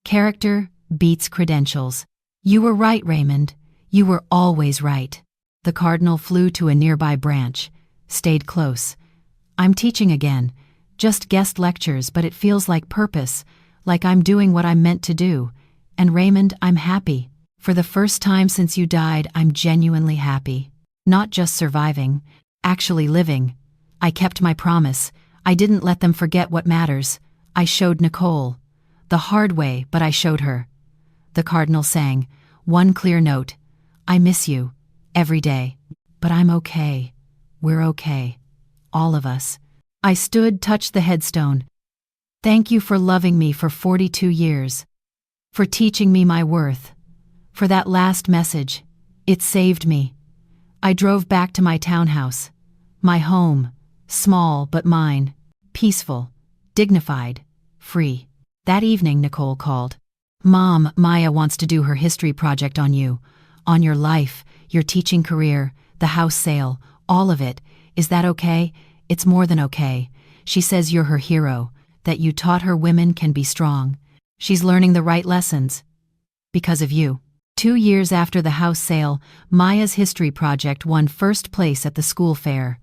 "Character beats credentials. You were right, Raymond. You were always right." The cardinal flew to a nearby branch, stayed close. "I'm teaching again. Just guest lectures, but it feels like purpose, like I'm doing what I'm meant to do. And Raymond, I'm happy. For the first time since you died, I'm genuinely happy. Not just surviving, actually living. I kept my promise. I didn't let them forget what matters. I showed Nicole. The hard way, but I showed her." The cardinal sang, one clear note. "I miss you. Every day. But I'm okay. We're okay. All of us." I stood, touched the headstone. "Thank you for loving me for 42 years. For teaching me my worth. For that last message. It saved me." I drove back to my townhouse. My home. Small but mine. Peaceful. Dignified. Free. That evening, Nicole called. "Mom, Maya wants to do her history project on you. On your life, your teaching career, the house sale, all of it. Is that okay?" "It's more than okay. She says you're her hero, that you taught her women can be strong. She's learning the right lessons. Because of you." 2 years after the house sale, Maya's history project won first place at the school fair.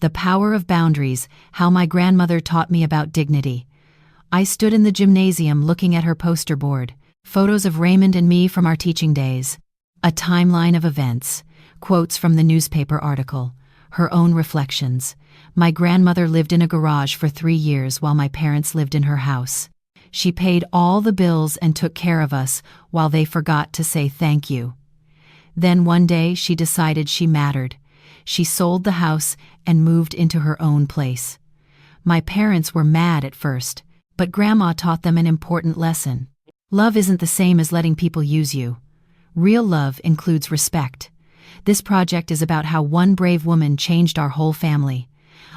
The power of boundaries, how my grandmother taught me about dignity. I stood in the gymnasium looking at her poster board, photos of Raymond and me from our teaching days. A timeline of events, quotes from the newspaper article, her own reflections. My grandmother lived in a garage for 3 years while my parents lived in her house. She paid all the bills and took care of us while they forgot to say thank you. Then one day she decided she mattered. She sold the house and moved into her own place. My parents were mad at first, but Grandma taught them an important lesson. Love isn't the same as letting people use you. Real love includes respect. This project is about how one brave woman changed our whole family.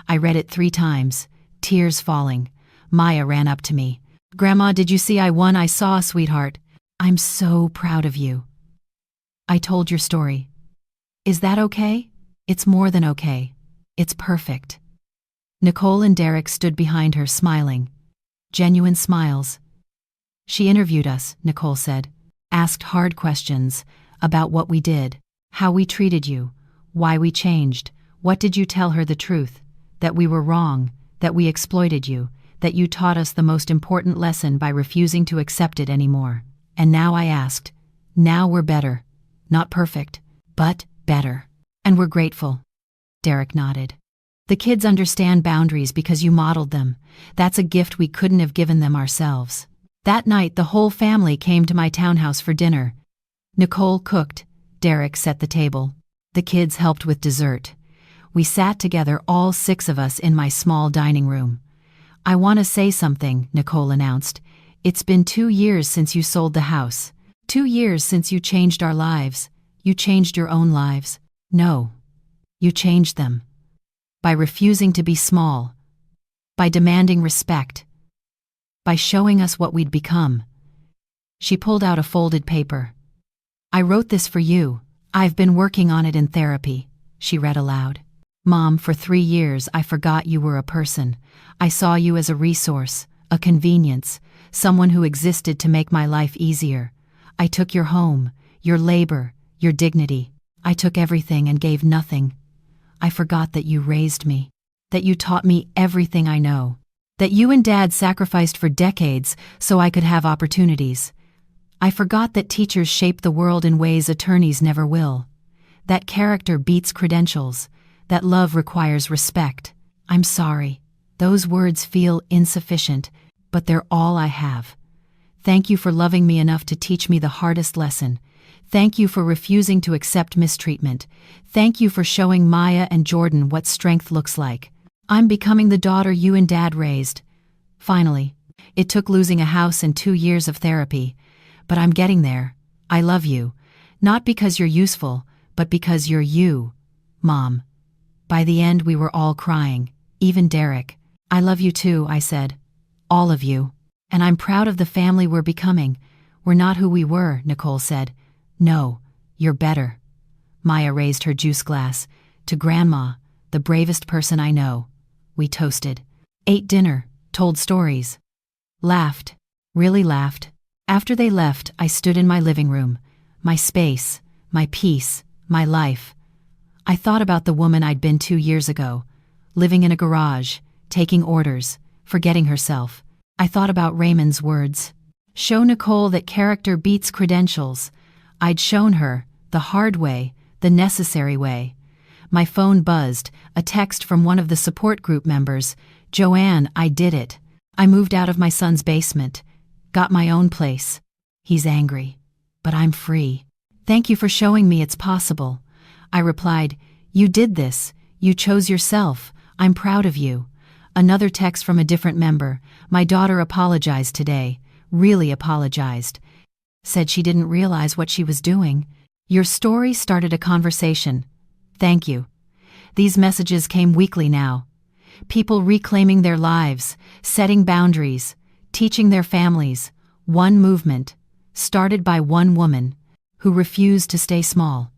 I read it 3 times, tears falling. Maya ran up to me. "Grandma, did you see I won? I saw, sweetheart. I'm so proud of you." I told your story. "Is that okay?" "It's more than okay. It's perfect." Nicole and Derek stood behind her, smiling. Genuine smiles. "She interviewed us," Nicole said. "Asked hard questions about what we did, how we treated you, why we changed. What did you tell her the truth? That we were wrong, that we exploited you, that you taught us the most important lesson by refusing to accept it anymore. And now," I asked, "now we're better. Not perfect, but better. And we're grateful." Derek nodded. "The kids understand boundaries because you modeled them. That's a gift we couldn't have given them ourselves." That night, the whole family came to my townhouse for dinner. Nicole cooked. Derek set the table. The kids helped with dessert. We sat together, all 6 of us, in my small dining room. "I want to say something," Nicole announced. "It's been 2 years since you sold the house. 2 years since you changed our lives. You changed your own lives. No. You changed them. By refusing to be small. By demanding respect. By showing us what we'd become. She pulled out a folded paper. "I wrote this for you. I've been working on it in therapy," she read aloud. "Mom, for 3 years I forgot you were a person. I saw you as a resource, a convenience, someone who existed to make my life easier. I took your home, your labor, your dignity. I took everything and gave nothing. I forgot that you raised me, that you taught me everything I know, that you and Dad sacrificed for decades so I could have opportunities. I forgot that teachers shape the world in ways attorneys never will, that character beats credentials, that love requires respect. I'm sorry. Those words feel insufficient, but they're all I have. Thank you for loving me enough to teach me the hardest lesson. Thank you for refusing to accept mistreatment. Thank you for showing Maya and Jordan what strength looks like. I'm becoming the daughter you and Dad raised. Finally, it took losing a house and 2 years of therapy, but I'm getting there. I love you, not because you're useful, but because you're you, Mom." By the end, we were all crying, even Derek. "I love you too," I said. "All of you. And I'm proud of the family we're becoming. We're not who we were," Nicole said. "No, you're better." Maya raised her juice glass. "To Grandma, the bravest person I know." We toasted, ate dinner, told stories, laughed, really laughed. After they left, I stood in my living room, my space, my peace, my life. I thought about the woman I'd been 2 years ago, living in a garage, taking orders, forgetting herself. I thought about Raymond's words. Show Nicole that character beats credentials. I'd shown her, the hard way, the necessary way. My phone buzzed, a text from one of the support group members. "Joanne, I did it. I moved out of my son's basement. Got my own place." He's angry. "But I'm free. Thank you for showing me it's possible." I replied, "You did this. You chose yourself. I'm proud of you." Another text from a different member. "My daughter apologized today. Really apologized. Said she didn't realize what she was doing. Your story started a conversation. Thank you." These messages came weekly now. People reclaiming their lives, setting boundaries, teaching their families. One movement, started by one woman, who refused to stay small.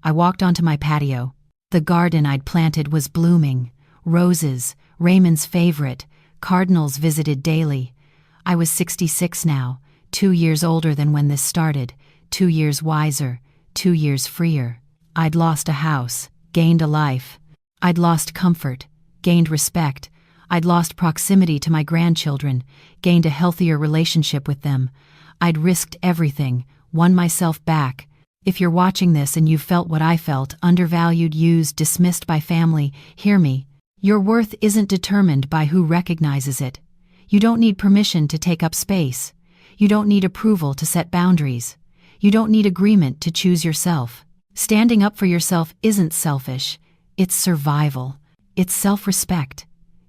I walked onto my patio. The garden I'd planted was blooming. Roses, Raymond's favorite, cardinals visited daily. I was 66 now, 2 years older than when this started, 2 years wiser, 2 years freer. I'd lost a house, gained a life. I'd lost comfort, gained respect. I'd lost proximity to my grandchildren, gained a healthier relationship with them. I'd risked everything, won myself back. If you're watching this and you've felt what I felt, undervalued, used, dismissed by family, hear me. Your worth isn't determined by who recognizes it. You don't need permission to take up space. You don't need approval to set boundaries. You don't need agreement to choose yourself. Standing up for yourself isn't selfish. It's survival. It's self-respect.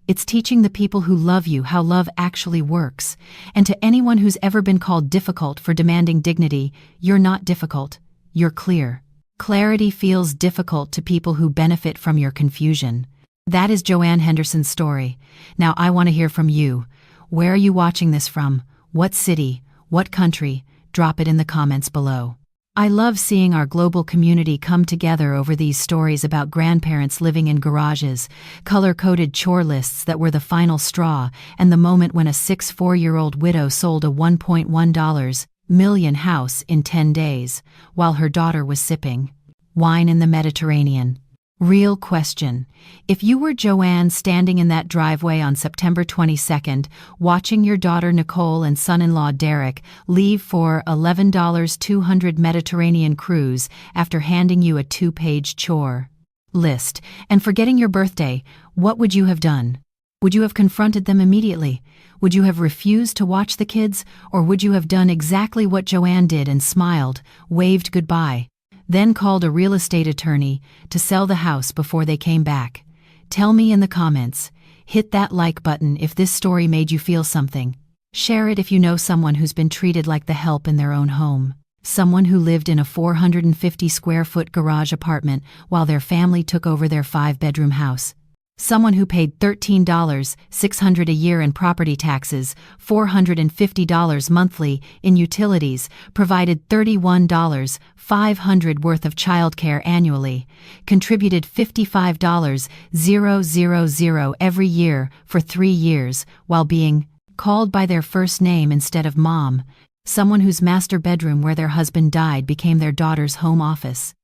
It's teaching the people who love you how love actually works. And to anyone who's ever been called difficult for demanding dignity, you're not difficult. You're clear. Clarity feels difficult to people who benefit from your confusion. That is Joanne Henderson's story. Now I want to hear from you. Where are you watching this from? What city? What country? Drop it in the comments below. I love seeing our global community come together over these stories about grandparents living in garages, color-coded chore lists that were the final straw, and the moment when a 64-year-old widow sold a $1.1 million house in 10 days, while her daughter was sipping wine in the Mediterranean. Real question. If you were Joanne standing in that driveway on September 22nd, watching your daughter Nicole and son-in-law Derek leave for $11.200 Mediterranean cruise after handing you a 2-page chore list and forgetting your birthday, what would you have done? Would you have confronted them immediately? Would you have refused to watch the kids? Or would you have done exactly what Joanne did and smiled, waved goodbye, then called a real estate attorney to sell the house before they came back? Tell me in the comments. Hit that like button if this story made you feel something. Share it if you know someone who's been treated like the help in their own home. Someone who lived in a 450 square foot garage apartment while their family took over their 5-bedroom house. Someone who paid $13,600 a year in property taxes, $450 monthly in utilities, provided $31,500 worth of childcare annually, contributed $55,000 every year for 3 years while being called by their first name instead of mom. Someone whose master bedroom where their husband died became their daughter's home office.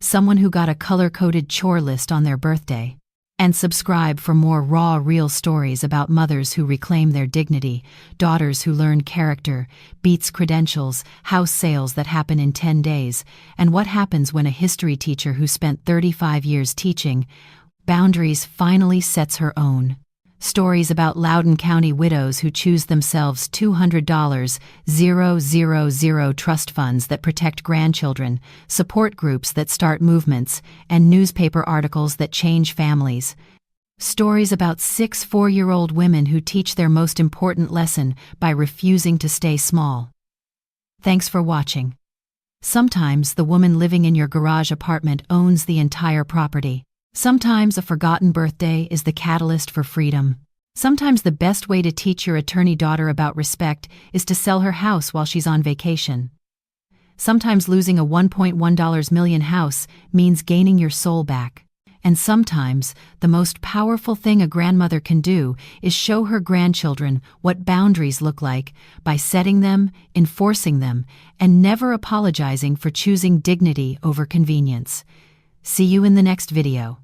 Someone who got a color-coded chore list on their birthday. And subscribe for more raw, real stories about mothers who reclaim their dignity, daughters who learn character, beats credentials, house sales that happen in 10 days, and what happens when a history teacher who spent 35 years teaching boundaries finally sets her own. Stories about Loudoun County widows who choose themselves $200,000 trust funds that protect grandchildren, support groups that start movements, and newspaper articles that change families. Stories about 6 4-year-old women who teach their most important lesson by refusing to stay small. Thanks for watching. Sometimes the woman living in your garage apartment owns the entire property. Sometimes a forgotten birthday is the catalyst for freedom. Sometimes the best way to teach your attorney daughter about respect is to sell her house while she's on vacation. Sometimes losing a $1.1 million house means gaining your soul back. And sometimes the most powerful thing a grandmother can do is show her grandchildren what boundaries look like by setting them, enforcing them, and never apologizing for choosing dignity over convenience. See you in the next video.